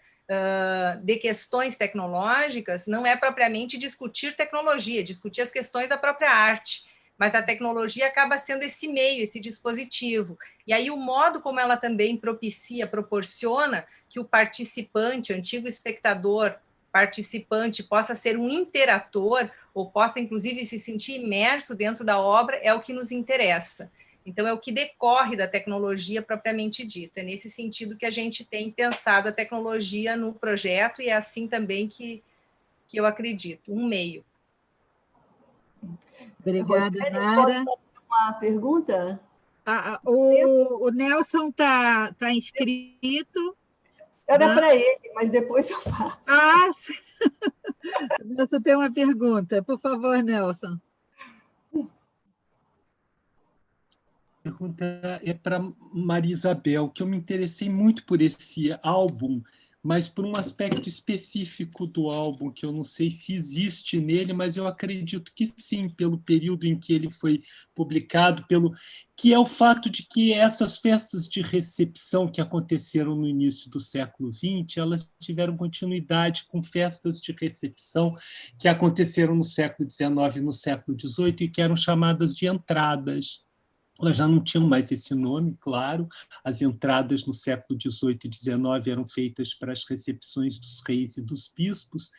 de questões tecnológicas não é propriamente discutir tecnologia, discutir as questões da própria arte, mas a tecnologia acaba sendo esse meio, esse dispositivo. E aí o modo como ela também propicia, proporciona que o participante, antigo espectador, participante, possa ser um interator, ou possa, inclusive, se sentir imerso dentro da obra, é o que nos interessa. Então, é o que decorre da tecnologia propriamente dita. É nesse sentido que a gente tem pensado a tecnologia no projeto, e é assim também que eu acredito, um meio. Obrigada, Nara. Posso fazer uma pergunta? O Nelson está inscrito. Era para ele, mas depois eu faço. O Nelson tem uma pergunta. Por favor, Nelson. A pergunta é para Maria Isabel, que eu me interessei muito por esse álbum, mas por um aspecto específico do álbum, que eu não sei se existe nele, mas eu acredito que sim, pelo período em que ele foi publicado, que é o fato de que essas festas de recepção que aconteceram no início do século XX, elas tiveram continuidade com festas de recepção que aconteceram no século XIX e no século XVIII e que eram chamadas de entradas. Elas já não tinham mais esse nome, claro. As entradas no século XVIII e XIX eram feitas para as recepções dos reis e dos bispos,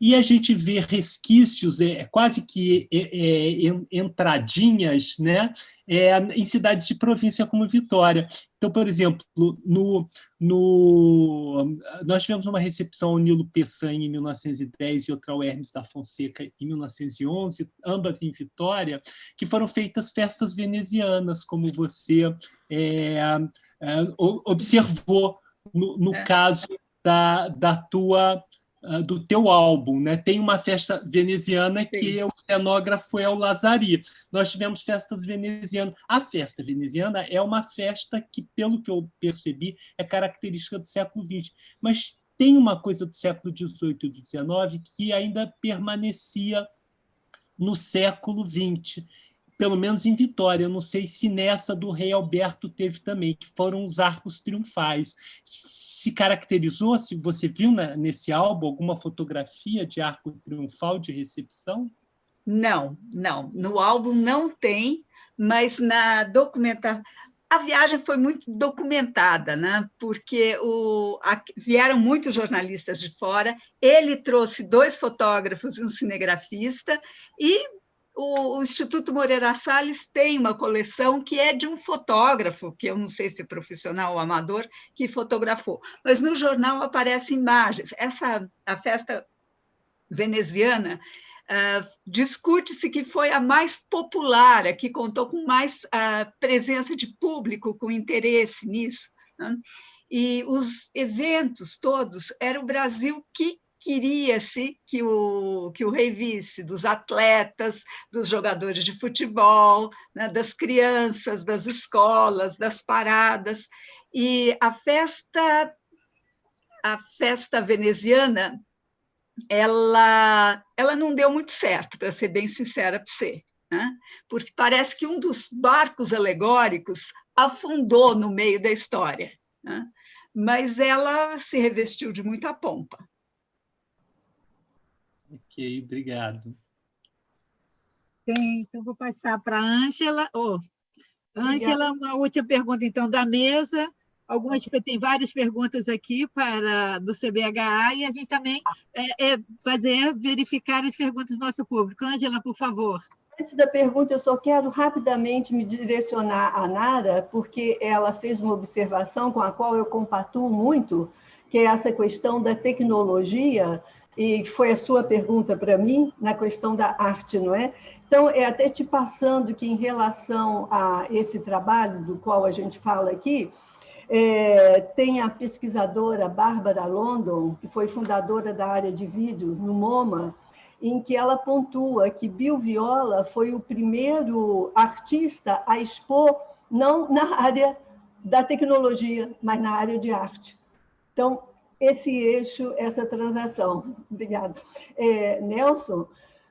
e a gente vê resquícios, quase que entradinhas, né, em cidades de província como Vitória. Então, por exemplo, nós tivemos uma recepção ao Nilo Peçanha em 1910 e outra ao Hermes da Fonseca em 1911, ambas em Vitória, que foram feitas festas venezianas, como você observou no caso do teu álbum, né? Tem uma festa veneziana que o cenógrafo é o Lazari. Nós tivemos festas venezianas. A festa veneziana é uma festa que, pelo que eu percebi, é característica do século XX, mas tem uma coisa do século XVIII e do XIX que ainda permanecia no século XX, pelo menos em Vitória. Eu não sei se nessa do rei Alberto teve também, que foram os arcos triunfais. Se caracterizou, se você viu nesse álbum alguma fotografia de arco triunfal de recepção? Não. No álbum não tem, mas na documentação... A viagem foi muito documentada, né? Porque vieram muitos jornalistas de fora, ele trouxe 2 fotógrafos e um cinegrafista, e o Instituto Moreira Salles tem uma coleção que é de um fotógrafo, que eu não sei se é profissional ou amador, que fotografou. Mas no jornal aparecem imagens. A festa veneziana, discute-se que foi a mais popular, a que contou com mais presença de público, com interesse nisso, né? E os eventos todos, era o Brasil que queria-se que o rei visse, dos atletas, dos jogadores de futebol, né, das crianças, das escolas, das paradas. E a festa veneziana, ela não deu muito certo, para ser bem sincera para você, né? Porque parece que um dos barcos alegóricos afundou no meio da história, né? Mas ela se revestiu de muita pompa. Ok, obrigado. Então, vou passar para a Ângela. Ângela, uma última pergunta, então, da mesa. Tem várias perguntas aqui do CBHA, e a gente também verificar as perguntas do nosso público. Ângela, por favor. Antes da pergunta, eu só quero rapidamente me direcionar à Nara, porque ela fez uma observação com a qual eu compatuo muito, que é essa questão da tecnologia, e foi a sua pergunta para mim, na questão da arte, não é? Então, até te passando que, em relação a esse trabalho do qual a gente fala aqui, tem a pesquisadora Bárbara London, que foi fundadora da área de vídeo no MoMA, em que ela pontua que Bill Viola foi o primeiro artista a expor não na área da tecnologia, mas na área de arte. Então, esse eixo, essa transação. Obrigada. Nelson,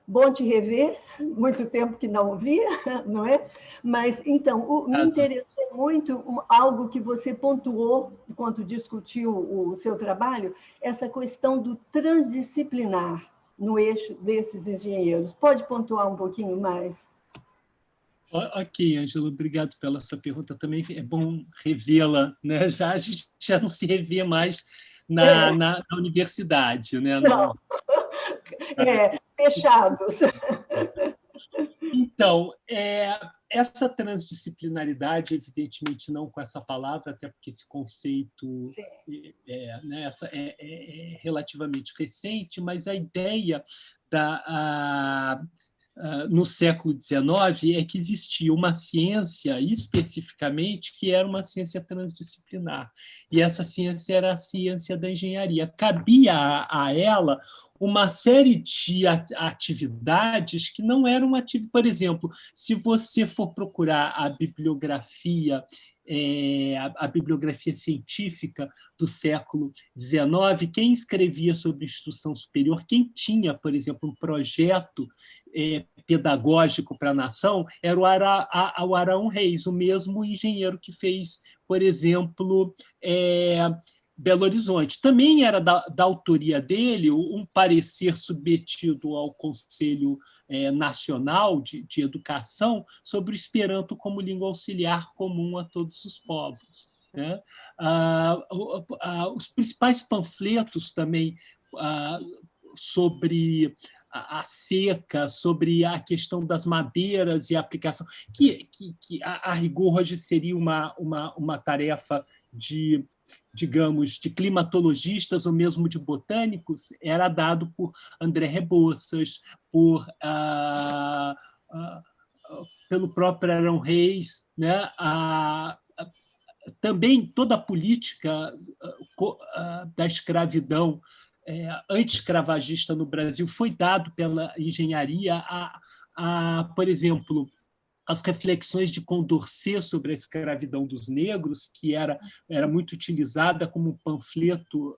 bom te rever, muito tempo que não via, não é? Mas, então, me interessou muito algo que você pontuou, enquanto discutiu o seu trabalho, essa questão do transdisciplinar no eixo desses engenheiros. Pode pontuar um pouquinho mais? Ok, Ângela, obrigado pela sua pergunta. Também é bom revê-la, né? A gente já não se revê mais na universidade, né? Não. Fechados. Então, essa transdisciplinaridade, evidentemente não com essa palavra, até porque esse conceito é relativamente recente, mas a ideia no século XIX é que existia uma ciência, especificamente, que era uma ciência transdisciplinar. E essa ciência era a ciência da engenharia. Cabia a ela uma série de atividades que não eram atividades. Por exemplo, se você for procurar a bibliografia científica do século XIX, quem escrevia sobre instrução superior, quem tinha, por exemplo, um projeto pedagógico para a nação, era o Arão Reis, o mesmo engenheiro que fez, por exemplo, Belo Horizonte. Também era da autoria dele um parecer submetido ao Conselho Nacional de Educação sobre o Esperanto como língua auxiliar comum a todos os povos, né? Os principais panfletos também sobre a seca, sobre a questão das madeiras e a aplicação, que a rigor hoje seria uma tarefa digamos, de climatologistas ou mesmo de botânicos, era dado por André Rebouças, pelo próprio Arão Reis, né? Também toda a política da escravidão anti-escravagista no Brasil foi dado pela engenharia por exemplo, as reflexões de Condorcet sobre a escravidão dos negros, que era muito utilizada como um panfleto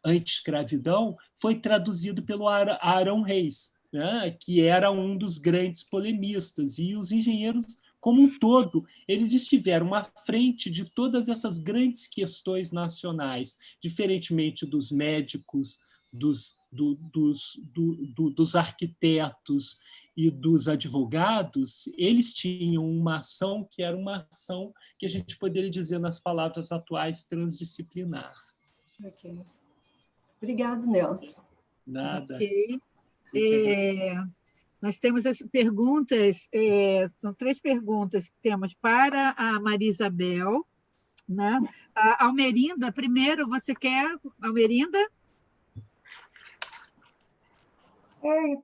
anti-escravidão, foi traduzido pelo Arão Reis, né, que era um dos grandes polemistas. E os engenheiros, como um todo, eles estiveram à frente de todas essas grandes questões nacionais, diferentemente dos médicos, dos arquitetos e dos advogados. Eles tinham uma ação que era uma ação que a gente poderia dizer nas palavras atuais transdisciplinar. Okay. Obrigado, Nelson. Nada. Ok. Nós temos as perguntas, são 3 perguntas que temos para a Maria Isabel, né? A Almerinda, primeiro, você quer, Almerinda?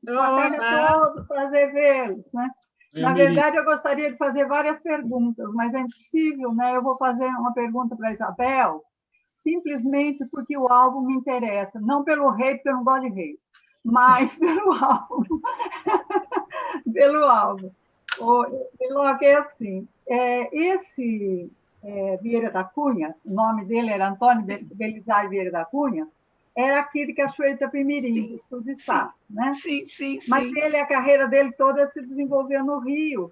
Boa tarde a todos, prazer vê-los, né? Na verdade, eu gostaria de fazer várias perguntas, mas é impossível, né? Eu vou fazer uma pergunta para a Isabel, simplesmente porque o álbum me interessa, não pelo rei, porque eu não gosto de reis, mas pelo álbum. Pelo álbum. É assim, esse Vieira da Cunha, o nome dele era Antônio Belisário Vieira da Cunha, era aqui de Cachoeira de Itapemirim, do sul do estado, né? Sim. Mas a carreira dele toda se desenvolveu no Rio.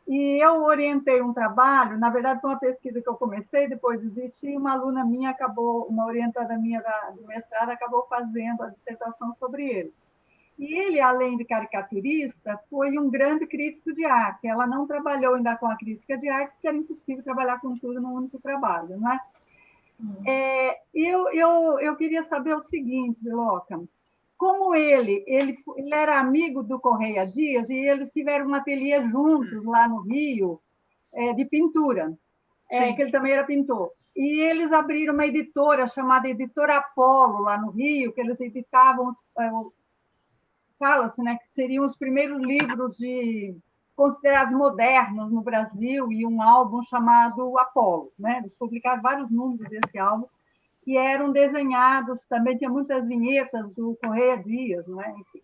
E eu orientei um trabalho, na verdade, foi uma pesquisa que eu comecei, depois desisti, uma aluna minha uma orientada minha do mestrado, acabou fazendo a dissertação sobre ele. E ele, além de caricaturista, foi um grande crítico de arte. Ela não trabalhou ainda com a crítica de arte, porque era impossível trabalhar com tudo num único trabalho, não é? Eu queria saber o seguinte, Viloca, como ele era amigo do Correia Dias e eles tiveram um ateliê juntos lá no Rio de pintura, que ele também era pintor. E eles abriram uma editora chamada Editora Apolo lá no Rio, que eles editavam, fala-se, né, que seriam os primeiros livros considerados modernos no Brasil, e um álbum chamado Apolo, né? Eles publicaram vários números desse álbum, que eram desenhados, também tinha muitas vinhetas do Correia Dias, né? Enfim.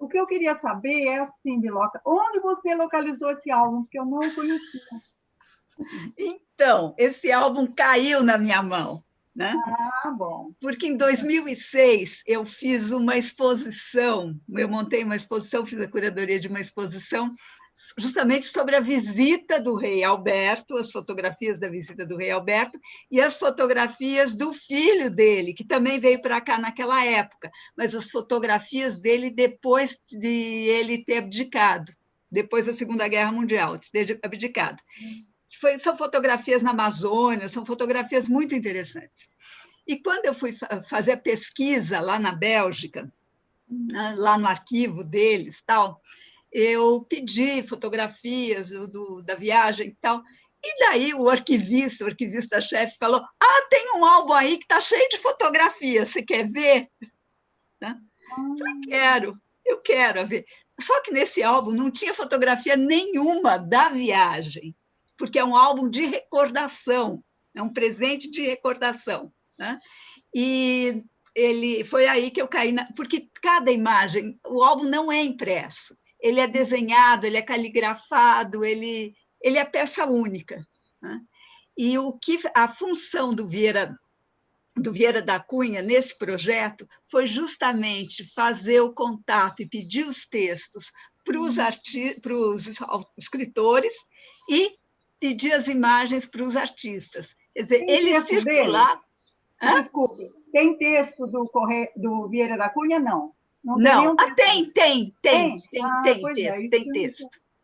O que eu queria saber é assim, Biloca, onde você localizou esse álbum, que eu não conhecia? Então, esse álbum caiu na minha mão, né? Ah, bom. Porque em 2006 eu fiz uma exposição, eu montei uma exposição, fiz a curadoria de uma exposição justamente sobre a visita do rei Alberto, as fotografias da visita do rei Alberto e as fotografias do filho dele, que também veio para cá naquela época, mas as fotografias dele depois de ele ter abdicado, depois da Segunda Guerra Mundial, de ter abdicado. São fotografias na Amazônia, são fotografias muito interessantes. E quando eu fui fazer a pesquisa lá na Bélgica, lá no arquivo deles, tal, eu pedi fotografias da viagem e tal, e daí o arquivista-chefe falou, tem um álbum aí que está cheio de fotografias, você quer ver? Né? Eu quero ver. Só que nesse álbum não tinha fotografia nenhuma da viagem, porque é um álbum de recordação, é um presente de recordação. Né? E foi aí que eu caí, porque cada imagem, o álbum não é impresso, ele é desenhado, ele é caligrafado, ele é peça única. Né? E a função do Vieira da Cunha nesse projeto foi justamente fazer o contato e pedir os textos para os escritores e pedir as imagens para os artistas. Quer dizer, ele circulava... Desculpe, tem texto do Vieira da Cunha? Não. Não, tem texto.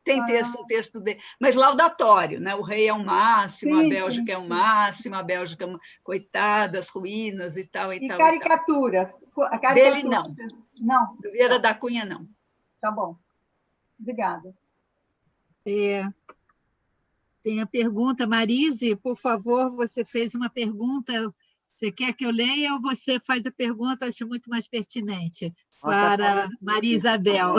Tem texto dele, mas laudatório, né? O rei é o máximo, a Bélgica é o máximo, a Bélgica, coitada, as ruínas e tal. E caricaturas? Dele, não. Não. Do Vieira da Cunha, não. Tá bom. Obrigada. Tem a pergunta, Marise, por favor, você fez uma pergunta. Você quer que eu leia ou você faz a pergunta? Acho muito mais pertinente. Para Maria Isabel.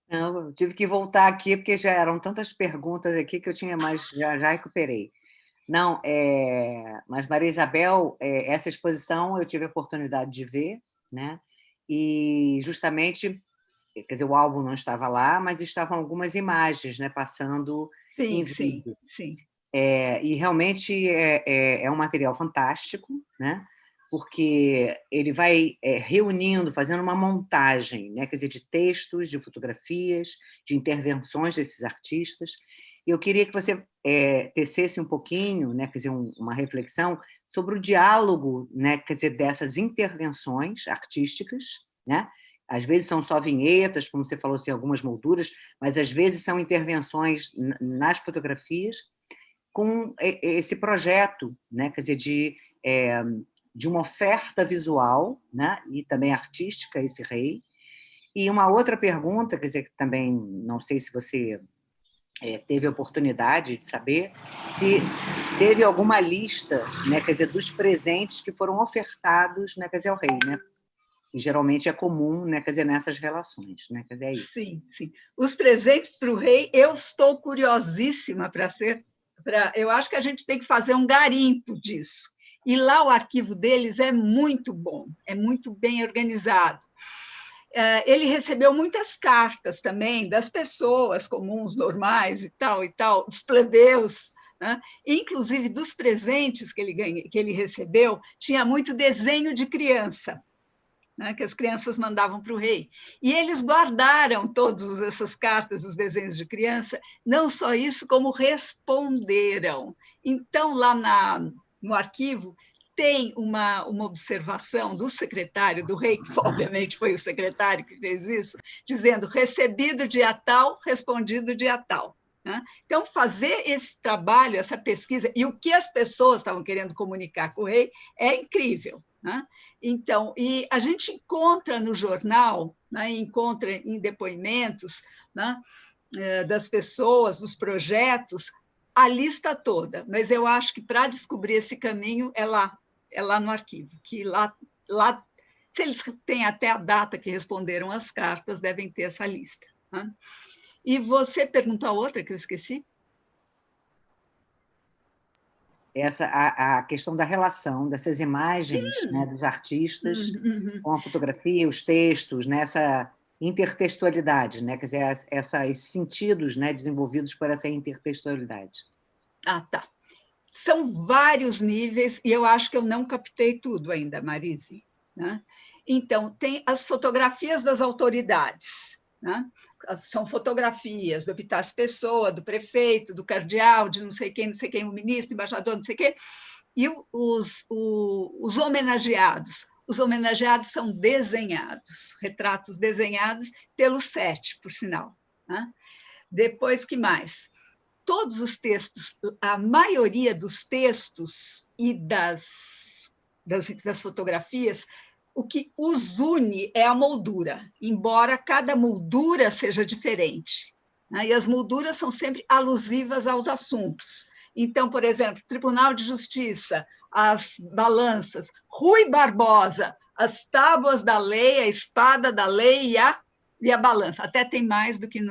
Não, eu tive que voltar aqui, porque já eram tantas perguntas aqui que eu tinha mais, já recuperei. Não, mas Maria Isabel, essa exposição eu tive a oportunidade de ver, né? E justamente, quer dizer, o álbum não estava lá, mas estavam algumas imagens, né, passando em vídeo. Sim. E realmente é um material fantástico, né? Porque ele vai reunindo, fazendo uma montagem, né? Quer dizer, de textos, de fotografias, de intervenções desses artistas. E eu queria que você tecesse um pouquinho, né? Quer dizer, uma reflexão sobre o diálogo, né? Quer dizer, dessas intervenções artísticas, né? Às vezes são só vinhetas, como você falou, assim, algumas molduras, mas às vezes são intervenções nas fotografias com esse projeto, né? Quer dizer, de uma oferta visual, né? E também artística, esse rei. E uma outra pergunta, quer dizer, que também não sei se você teve a oportunidade de saber, se teve alguma lista, né? Quer dizer, dos presentes que foram ofertados, né? Quer dizer, ao rei, né? Que geralmente é comum, né? Quer dizer, nessas relações, né? Quer dizer, é isso. Sim. Os presentes para o rei, eu estou curiosíssima eu acho que a gente tem que fazer um garimpo disso. E lá o arquivo deles é muito bom, é muito bem organizado. Ele recebeu muitas cartas também das pessoas comuns, normais e tal, dos plebeus, né? Inclusive dos presentes que ele recebeu, tinha muito desenho de criança, né, que as crianças mandavam para o rei. E eles guardaram todas essas cartas, os desenhos de criança, não só isso, como responderam. Então, lá no arquivo, tem uma observação do secretário do rei, que obviamente foi o secretário que fez isso, dizendo recebido dia tal, respondido dia tal. Né? Então, fazer esse trabalho, essa pesquisa, e o que as pessoas estavam querendo comunicar com o rei é incrível. Né? Então, e a gente encontra no jornal, né, encontra em depoimentos, né, das pessoas, dos projetos, a lista toda, mas eu acho que para descobrir esse caminho é lá no arquivo, que lá, se eles têm até a data que responderam as cartas, devem ter essa lista. Né? E você perguntou a outra que eu esqueci? a questão da relação dessas imagens, né, dos artistas com a fotografia, os textos, né, essa intertextualidade, né, quer dizer, esses sentidos, né, desenvolvidos por essa intertextualidade. Ah, tá. São vários níveis, e eu acho que eu não captei tudo ainda, Marise, né? Então, tem as fotografias das autoridades, né? São fotografias do Epitácio Pessoa, do prefeito, do cardeal, de não sei quem, o ministro, embaixador, não sei quem, e os homenageados. Os homenageados são desenhados, retratos desenhados pelo SET, por sinal, né? Depois, que mais? Todos os textos, a maioria dos textos e das fotografias, o que os une é a moldura, embora cada moldura seja diferente, né? E as molduras são sempre alusivas aos assuntos. Então, por exemplo, Tribunal de Justiça, as balanças, Rui Barbosa, as tábuas da lei, a espada da lei e a balança. Até tem mais do que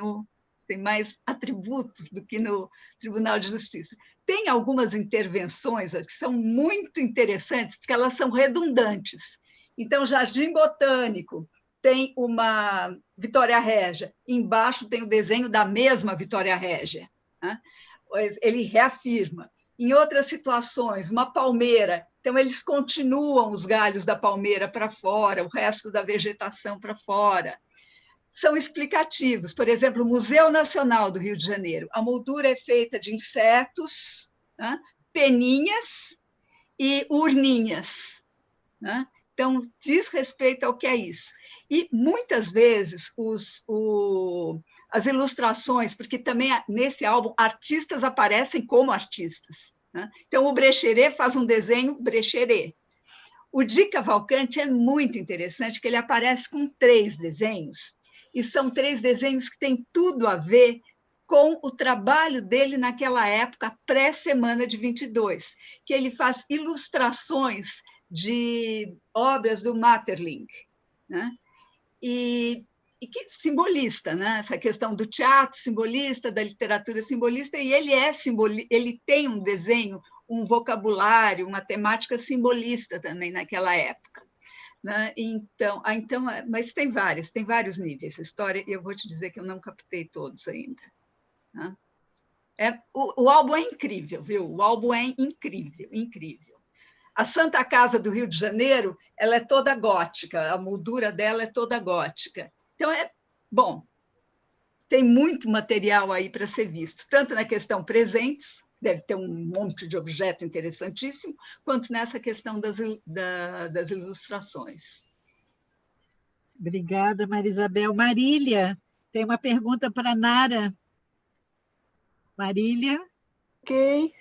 tem mais atributos do que no Tribunal de Justiça. Tem algumas intervenções que são muito interessantes, porque elas são redundantes. Então, Jardim Botânico tem uma Vitória Régia, embaixo tem o desenho da mesma Vitória Régia, né? Ele reafirma. Em outras situações, uma palmeira, então eles continuam os galhos da palmeira para fora, o resto da vegetação para fora. São explicativos. Por exemplo, o Museu Nacional do Rio de Janeiro. A moldura é feita de insetos, né, peninhas e urninhas, né? Então, diz respeito ao que é isso. E, muitas vezes, as ilustrações, porque também nesse álbum artistas aparecem como artistas, né? Então, o Brecheret faz um desenho Brecheret. O Di Cavalcanti é muito interessante, porque ele aparece com 3 desenhos, e são 3 desenhos que têm tudo a ver com o trabalho dele naquela época, pré-semana de 22, que ele faz ilustrações de obras do Maeterlinck, né? E que simbolista, né? Essa questão do teatro simbolista, da literatura simbolista, e ele tem um desenho, um vocabulário, uma temática simbolista também naquela época, né? Então, mas tem vários níveis. A história, e eu vou te dizer que eu não captei todos ainda, né? O álbum é incrível, viu? O álbum é incrível, incrível. A Santa Casa do Rio de Janeiro, ela é toda gótica, a moldura dela é toda gótica. Então, bom, tem muito material aí para ser visto, tanto na questão presentes, deve ter um monte de objeto interessantíssimo, quanto nessa questão das ilustrações. Obrigada, Maria Isabel. Marília, tem uma pergunta para a Nara. Marília? Ok.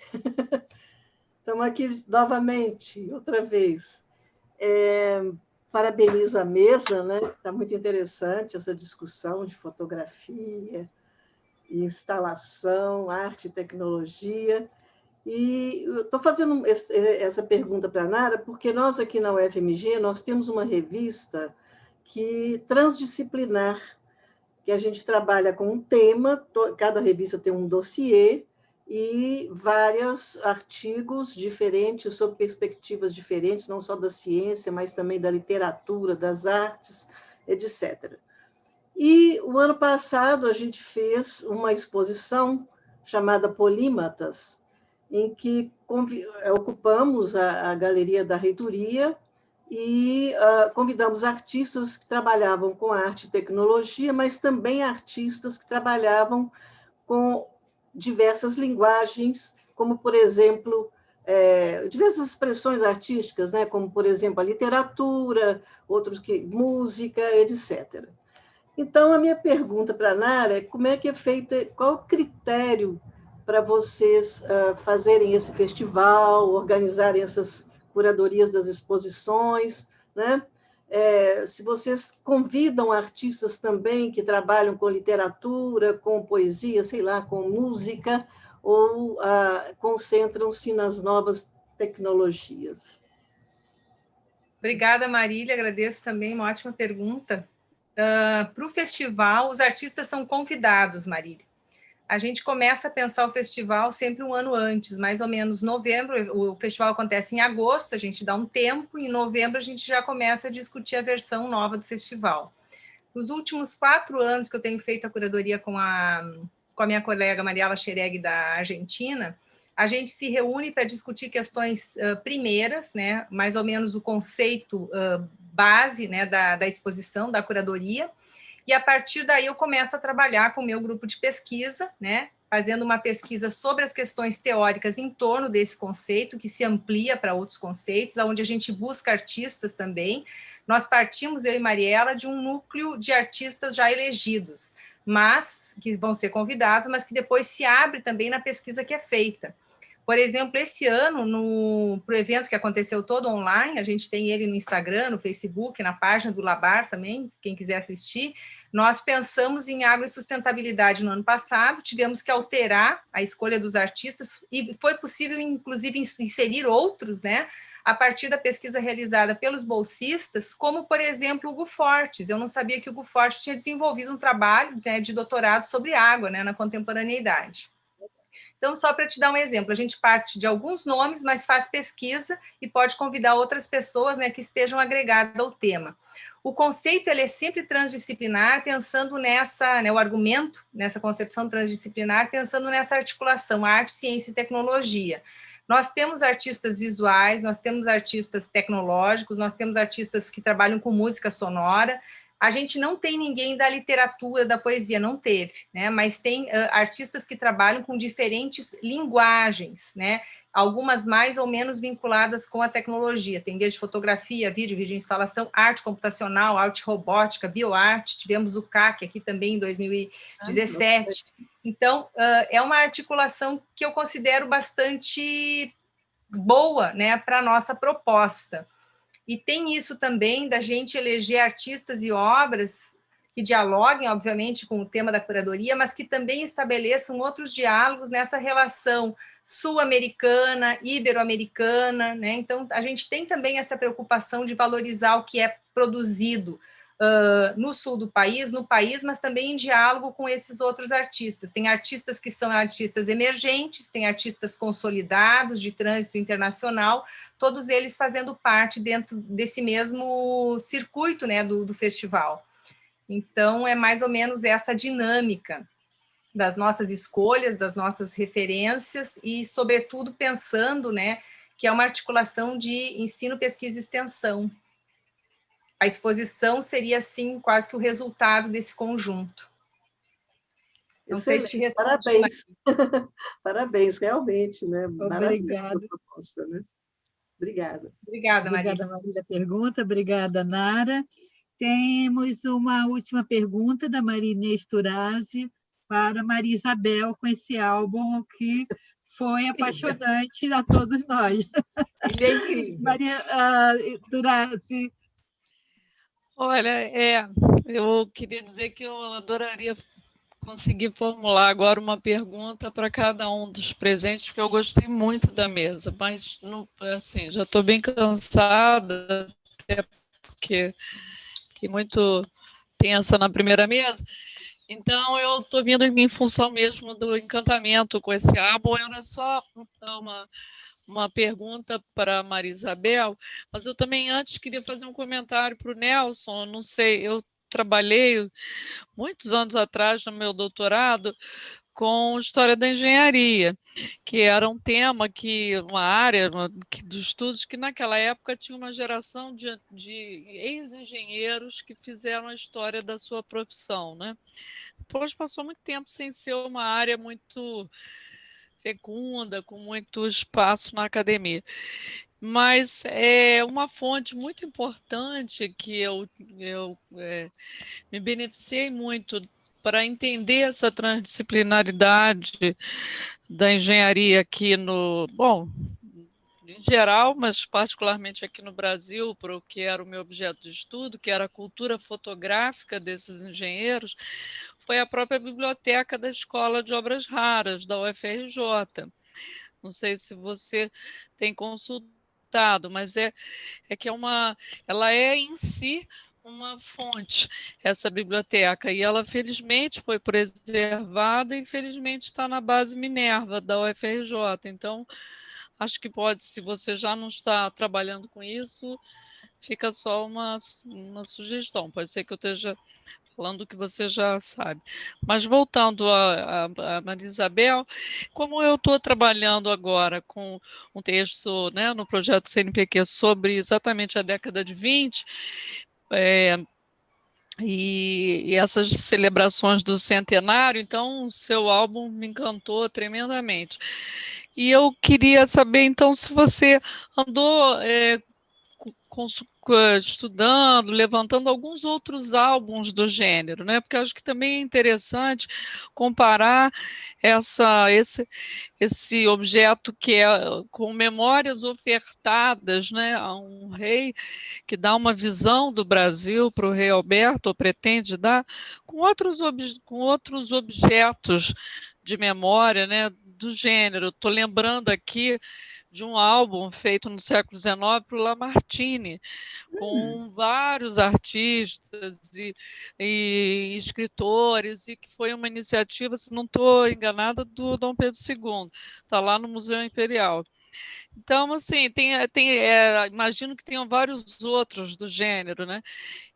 Estamos aqui novamente, outra vez. Parabenizo a mesa, né? Está muito interessante essa discussão de fotografia, instalação, arte e tecnologia. E estou fazendo essa pergunta para a Nara, porque nós aqui na UFMG nós temos uma revista transdisciplinar, que a gente trabalha com um tema, cada revista tem um dossiê, e vários artigos diferentes, sob perspectivas diferentes, não só da ciência, mas também da literatura, das artes, etc. E o ano passado a gente fez uma exposição chamada Polímatas, em que ocupamos a galeria da reitoria e convidamos artistas que trabalhavam com arte e tecnologia, mas também artistas que trabalhavam com diversas linguagens, como, por exemplo, diversas expressões artísticas, né? Como, por exemplo, a literatura, outros que música, etc. Então, a minha pergunta para a Nara é como é que é feita, qual o critério para vocês fazerem esse festival, organizarem essas curadorias das exposições, né? Se vocês convidam artistas também que trabalham com literatura, com poesia, sei lá, com música, ou concentram-se nas novas tecnologias. Obrigada, Marília, agradeço também, uma ótima pergunta. Para o festival, os artistas são convidados, Marília. a gente começa a pensar o festival sempre um ano antes, mais ou menos novembro. O festival acontece em agosto, a gente dá um tempo, e em novembro a gente já começa a discutir a versão nova do festival. Nos últimos 4 anos que eu tenho feito a curadoria com a minha colega Mariela Xereg, da Argentina, a gente se reúne para discutir questões primeiras, né, mais ou menos o conceito base, né, da exposição, da curadoria, e a partir daí eu começo a trabalhar com o meu grupo de pesquisa, né, fazendo uma pesquisa sobre as questões teóricas em torno desse conceito, que se amplia para outros conceitos, onde a gente busca artistas também. Nós partimos, eu e Mariela, de um núcleo de artistas já elegidos, mas que vão ser convidados, mas que depois se abre também na pesquisa que é feita. Por exemplo, esse ano, para o evento que aconteceu todo online, a gente tem ele no Instagram, no Facebook, na página do Labar também, quem quiser assistir, nós pensamos em água e sustentabilidade no ano passado, tivemos que alterar a escolha dos artistas, e foi possível, inclusive, inserir outros, né, a partir da pesquisa realizada pelos bolsistas, como, por exemplo, o Hugo Fortes. Eu não sabia que o Hugo Fortes tinha desenvolvido um trabalho, né, de doutorado sobre água, né, na contemporaneidade. Então, só para te dar um exemplo, a gente parte de alguns nomes, mas faz pesquisa e pode convidar outras pessoas, né, que estejam agregadas ao tema. O conceito ele é sempre transdisciplinar, pensando nessa, né, o argumento, nessa concepção transdisciplinar, pensando nessa articulação, arte, ciência e tecnologia. Nós temos artistas visuais, nós temos artistas tecnológicos, nós temos artistas que trabalham com música sonora. A gente não tem ninguém da literatura, da poesia, não teve, né? Mas tem artistas que trabalham com diferentes linguagens, né? Algumas mais ou menos vinculadas com a tecnologia. Tem desde fotografia, vídeo instalação, arte computacional, arte robótica, bioarte. Tivemos o CAC aqui também em 2017. Então, é uma articulação que eu considero bastante boa, né, para a nossa proposta. E tem isso também da gente eleger artistas e obras que dialoguem, obviamente, com o tema da curadoria, mas que também estabeleçam outros diálogos nessa relação sul-americana, ibero-americana, né? Então, a gente tem também essa preocupação de valorizar o que é produzido no sul do país, no país, mas também em diálogo com esses outros artistas. Tem artistas que são artistas emergentes, tem artistas consolidados de trânsito internacional, todos eles fazendo parte dentro desse mesmo circuito, né, do festival. Então, é mais ou menos essa dinâmica das nossas escolhas, das nossas referências e, sobretudo, pensando, né, que é uma articulação de ensino, pesquisa e extensão. A exposição seria, assim, quase que o resultado desse conjunto. Não sei se te respondi. Parabéns. Parabéns, realmente, né? Obrigada. Proposta, né? Obrigada. Obrigada, Maria. Obrigada, Maria, da pergunta. Obrigada, Nara. Temos uma última pergunta da Maria Inês Turazi para Maria Isabel, com esse álbum que foi apaixonante a todos nós. Ele é incrível. Maria Turazi. Olha, eu queria dizer que eu adoraria conseguir formular agora uma pergunta para cada um dos presentes, porque eu gostei muito da mesa, mas não, assim, já estou bem cansada, até porque fiquei muito tensa na primeira mesa. Então, eu estou vindo em função mesmo do encantamento com esse álbum. Era só uma pergunta para a Maria Isabel, mas eu também antes queria fazer um comentário para o Nelson. Não sei, eu trabalhei muitos anos atrás no meu doutorado com História da Engenharia, que era um tema, uma área dos estudos que naquela época tinha uma geração de ex-engenheiros que fizeram a história da sua profissão, né? Depois passou muito tempo sem ser uma área muito fecunda, com muito espaço na academia. Mas é uma fonte muito importante que eu me beneficiei muito para entender essa transdisciplinaridade da engenharia aqui em geral, mas particularmente aqui no Brasil, para o que era o meu objeto de estudo, que era a cultura fotográfica desses engenheiros, foi a própria biblioteca da Escola de Obras Raras, da UFRJ. Não sei se você tem consultado, mas é que ela é em si uma fonte, essa biblioteca, e ela felizmente foi preservada e felizmente está na base Minerva da UFRJ. Então, acho que pode, se você já não está trabalhando com isso, fica só uma sugestão. Pode ser que eu esteja falando o que você já sabe. Mas voltando a Maria Isabel, como eu estou trabalhando agora com um texto, né, no projeto CNPq sobre exatamente a década de 20, e essas celebrações do centenário, então o seu álbum me encantou tremendamente. E eu queria saber, então, se você andou estudando, levantando alguns outros álbuns do gênero, né? Porque eu acho que também é interessante comparar esse objeto que é com memórias ofertadas, né, a um rei, que dá uma visão do Brasil para o rei Alberto, ou pretende dar, com outros objetos de memória, né, do gênero. Estou lembrando aqui de um álbum feito no século XIX por Lamartine, com vários artistas e escritores, e que foi uma iniciativa, se não estou enganada, do Dom Pedro II. Está lá no Museu Imperial. Então, assim, imagino que tenham vários outros do gênero, né?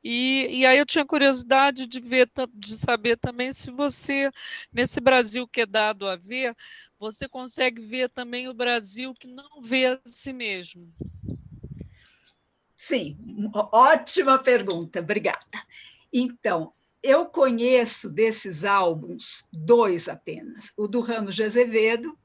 E aí eu tinha curiosidade de saber também se você, nesse Brasil que é dado a ver, você consegue ver também o Brasil que não vê a si mesmo. Sim, ótima pergunta, obrigada. Então, eu conheço desses álbuns 2 apenas, o do Ramos de Azevedo,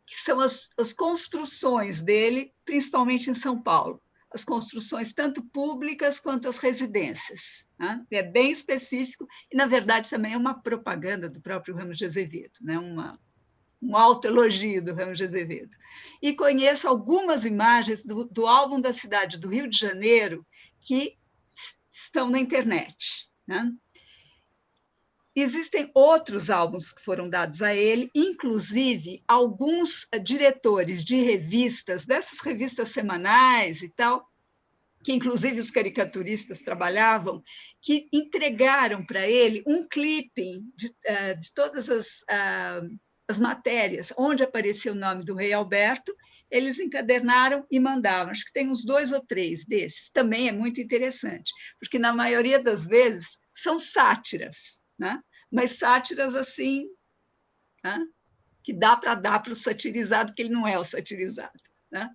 que são as construções dele, principalmente em São Paulo, as construções tanto públicas quanto as residências. Né? É bem específico e, na verdade, também é uma propaganda do próprio Ramos de Azevedo, né? Um autoelogio do Ramos de Azevedo. E conheço algumas imagens do álbum da cidade do Rio de Janeiro que estão na internet. Né? Existem outros álbuns que foram dados a ele, inclusive alguns diretores de revistas, dessas revistas semanais e tal, que inclusive os caricaturistas trabalhavam, que entregaram para ele um clipping de todas as matérias onde aparecia o nome do rei Alberto, eles encadernaram e mandavam. Acho que tem uns 2 ou 3 desses. Também é muito interessante, porque na maioria das vezes são sátiras, né? Mas sátiras assim, né? Que dá para dar para o satirizado, que ele não é o satirizado. Né?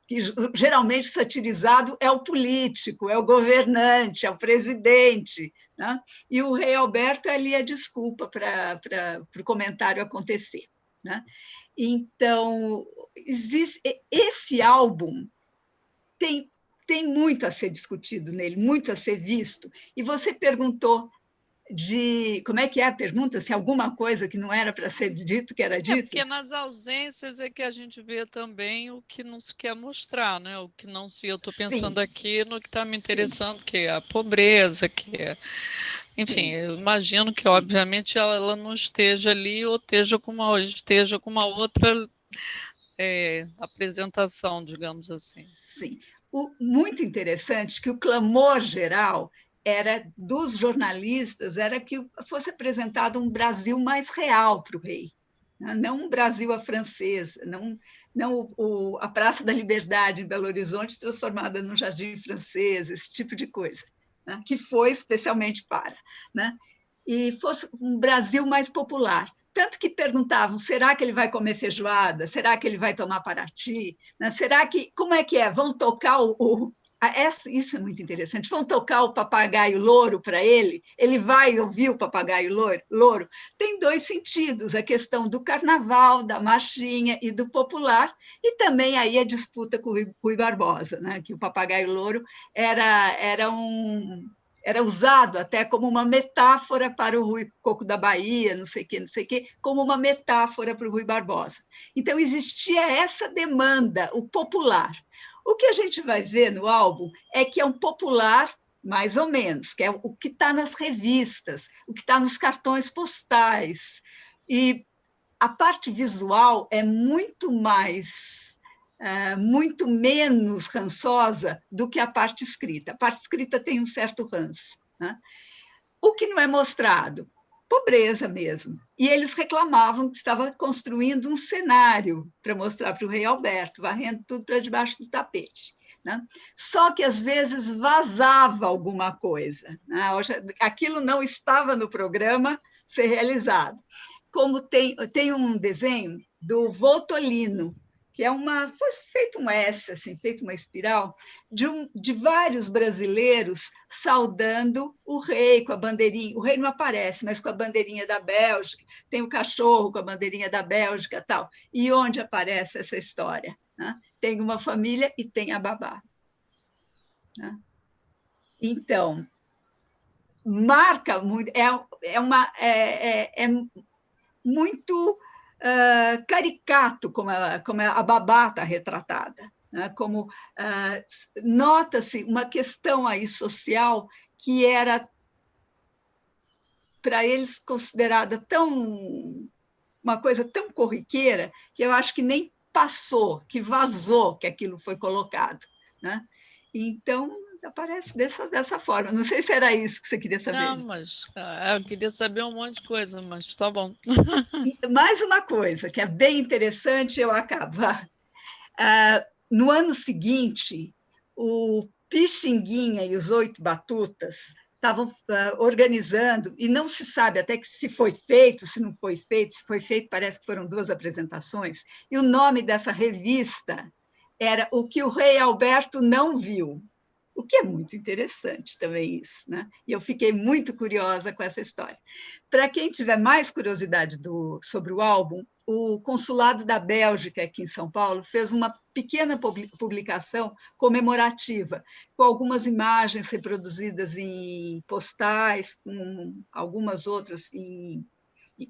Que geralmente o satirizado é o político, é o governante, é o presidente. Né? E o rei Alberto ali é desculpa para o comentário acontecer. Né? Então, esse álbum tem muito a ser discutido nele, muito a ser visto. E você perguntou como é que é a pergunta, se alguma coisa que não era para ser dito, que era dito? Porque nas ausências é que a gente vê também o que não se quer mostrar, né? O que não se... Eu estou pensando aqui no que está me interessando, que é a pobreza, que é... Enfim, eu imagino que, obviamente, ela não esteja ali ou esteja com uma outra apresentação, digamos assim. Sim. Muito interessante que o clamor geral era dos jornalistas, era que fosse apresentado um Brasil mais real para o rei, né? Não um Brasil à francesa, não a Praça da Liberdade em Belo Horizonte transformada num jardim francês, esse tipo de coisa, né? Que foi especialmente para, né? E fosse um Brasil mais popular. Tanto que perguntavam, será que ele vai comer feijoada? Será que ele vai tomar Paraty? Né? Como é que é? Vão tocar isso é muito interessante. Vão tocar o papagaio louro para ele? Ele vai ouvir o papagaio louro? Tem 2 sentidos, a questão do carnaval, da marchinha e do popular, e também aí a disputa com o Rui Barbosa, né? Que o papagaio louro era usado até como uma metáfora para o Rui Coco da Bahia, não sei o quê, como uma metáfora para o Rui Barbosa. Então, existia essa demanda, o popular. O que a gente vai ver no álbum é que é um popular, mais ou menos, que é o que está nas revistas, o que está nos cartões postais. E a parte visual é muito mais muito menos rançosa do que a parte escrita. A parte escrita tem um certo ranço, né? O que não é mostrado? Pobreza mesmo. E eles reclamavam que estava construindo um cenário para mostrar para o rei Alberto, varrendo tudo para debaixo do tapete, né? Só que, às vezes, vazava alguma coisa, né? Aquilo não estava no programa ser realizado. Como tem um desenho do Voltolino, que foi feito um S, assim, feito uma espiral, de vários brasileiros saudando o rei com a bandeirinha. O rei não aparece, mas com a bandeirinha da Bélgica, tem o cachorro com a bandeirinha da Bélgica, tal. E onde aparece essa história, né? Tem uma família e tem a babá, né? Então, marca muito, é muito caricato como a babá está retratada, né? Como nota-se uma questão aí social que era para eles considerada uma coisa tão corriqueira que eu acho que nem passou, que vazou que aquilo foi colocado, né? Então aparece dessa forma. Não sei se era isso que você queria saber. Não, mas eu queria saber um monte de coisa, mas está bom. Mais uma coisa que é bem interessante, eu acabo. No ano seguinte, o Pixinguinha e os 8 Batutas estavam organizando, e não se sabe até que se foi feito, se não foi feito, se foi feito, parece que foram 2 apresentações, e o nome dessa revista era O que o Rei Alberto Não Viu, o que é muito interessante também isso, né? E eu fiquei muito curiosa com essa história. Para quem tiver mais curiosidade sobre o álbum, o Consulado da Bélgica aqui em São Paulo fez uma pequena publicação comemorativa, com algumas imagens reproduzidas em postais, com algumas outras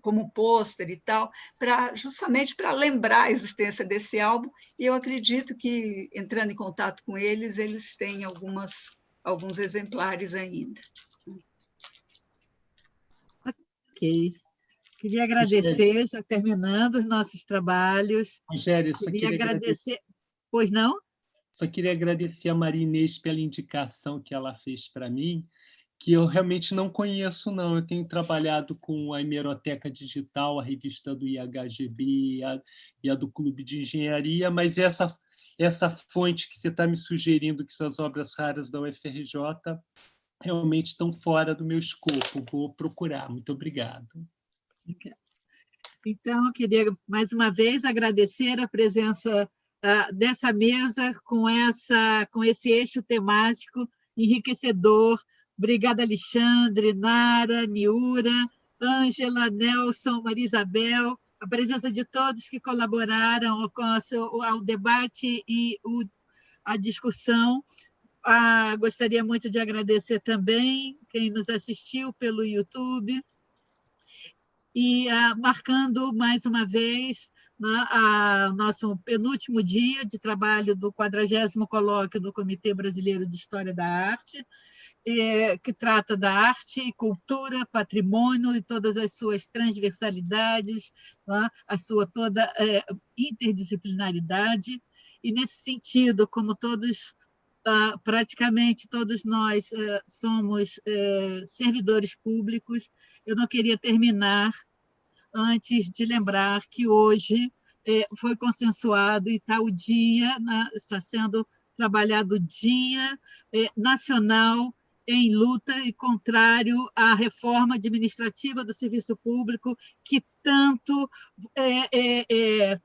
como pôster e tal, justamente para lembrar a existência desse álbum, e eu acredito que, entrando em contato com eles têm alguns exemplares ainda. Ok. Queria agradecer, já terminando os nossos trabalhos. Rogério, queria agradecer... Pois não? Só queria agradecer a Maria Inês pela indicação que ela fez para mim, que eu realmente não conheço, não. Eu tenho trabalhado com a Hemeroteca Digital, a revista do IHGB e a do Clube de Engenharia, mas essa fonte que você está me sugerindo, que são as obras raras da UFRJ, realmente estão fora do meu escopo. Vou procurar. Muito obrigado. Então, eu queria, mais uma vez, agradecer a presença dessa mesa com esse eixo temático enriquecedor. Obrigada, Alexandre, Nara, Niura, Ângela, Nelson, Maria Isabel, a presença de todos que colaboraram com ao debate e a discussão. Gostaria muito de agradecer também quem nos assistiu pelo YouTube e marcando mais uma vez nosso penúltimo dia de trabalho do 40º Colóquio do Comitê Brasileiro de História da Arte, que trata da arte, cultura, patrimônio e todas as suas transversalidades, a sua toda interdisciplinaridade. E, nesse sentido, como praticamente todos nós somos servidores públicos, eu não queria terminar antes de lembrar que hoje foi consensuado e está sendo trabalhado o Dia Nacional em luta e contrário à reforma administrativa do serviço público, que tanto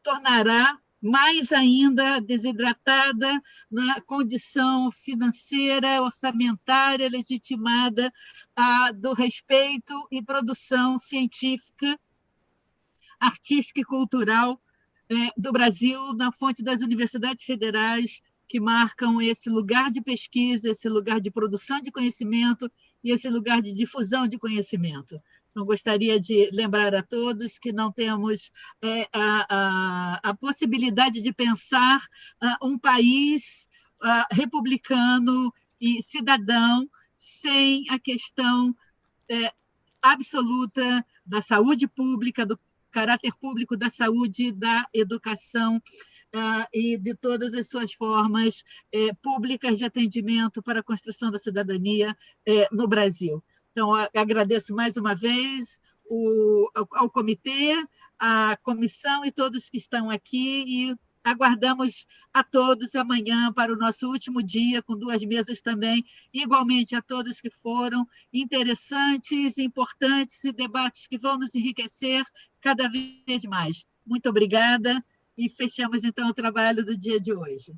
tornará mais ainda desidratada na condição financeira, orçamentária, legitimada do respeito e produção científica, artística e cultural do Brasil, na fonte das universidades federais, que marcam esse lugar de pesquisa, esse lugar de produção de conhecimento e esse lugar de difusão de conhecimento. Então, gostaria de lembrar a todos que não temos a possibilidade de pensar um país republicano e cidadão sem a questão absoluta da saúde pública, do caráter público da saúde, da educação, e de todas as suas formas públicas de atendimento para a construção da cidadania no Brasil. Então, agradeço mais uma vez ao comitê, à comissão e todos que estão aqui, e aguardamos a todos amanhã para o nosso último dia, com 2 mesas também, igualmente a todos que foram interessantes, importantes e debates que vão nos enriquecer cada vez mais. Muito obrigada e fechamos, então, o trabalho do dia de hoje.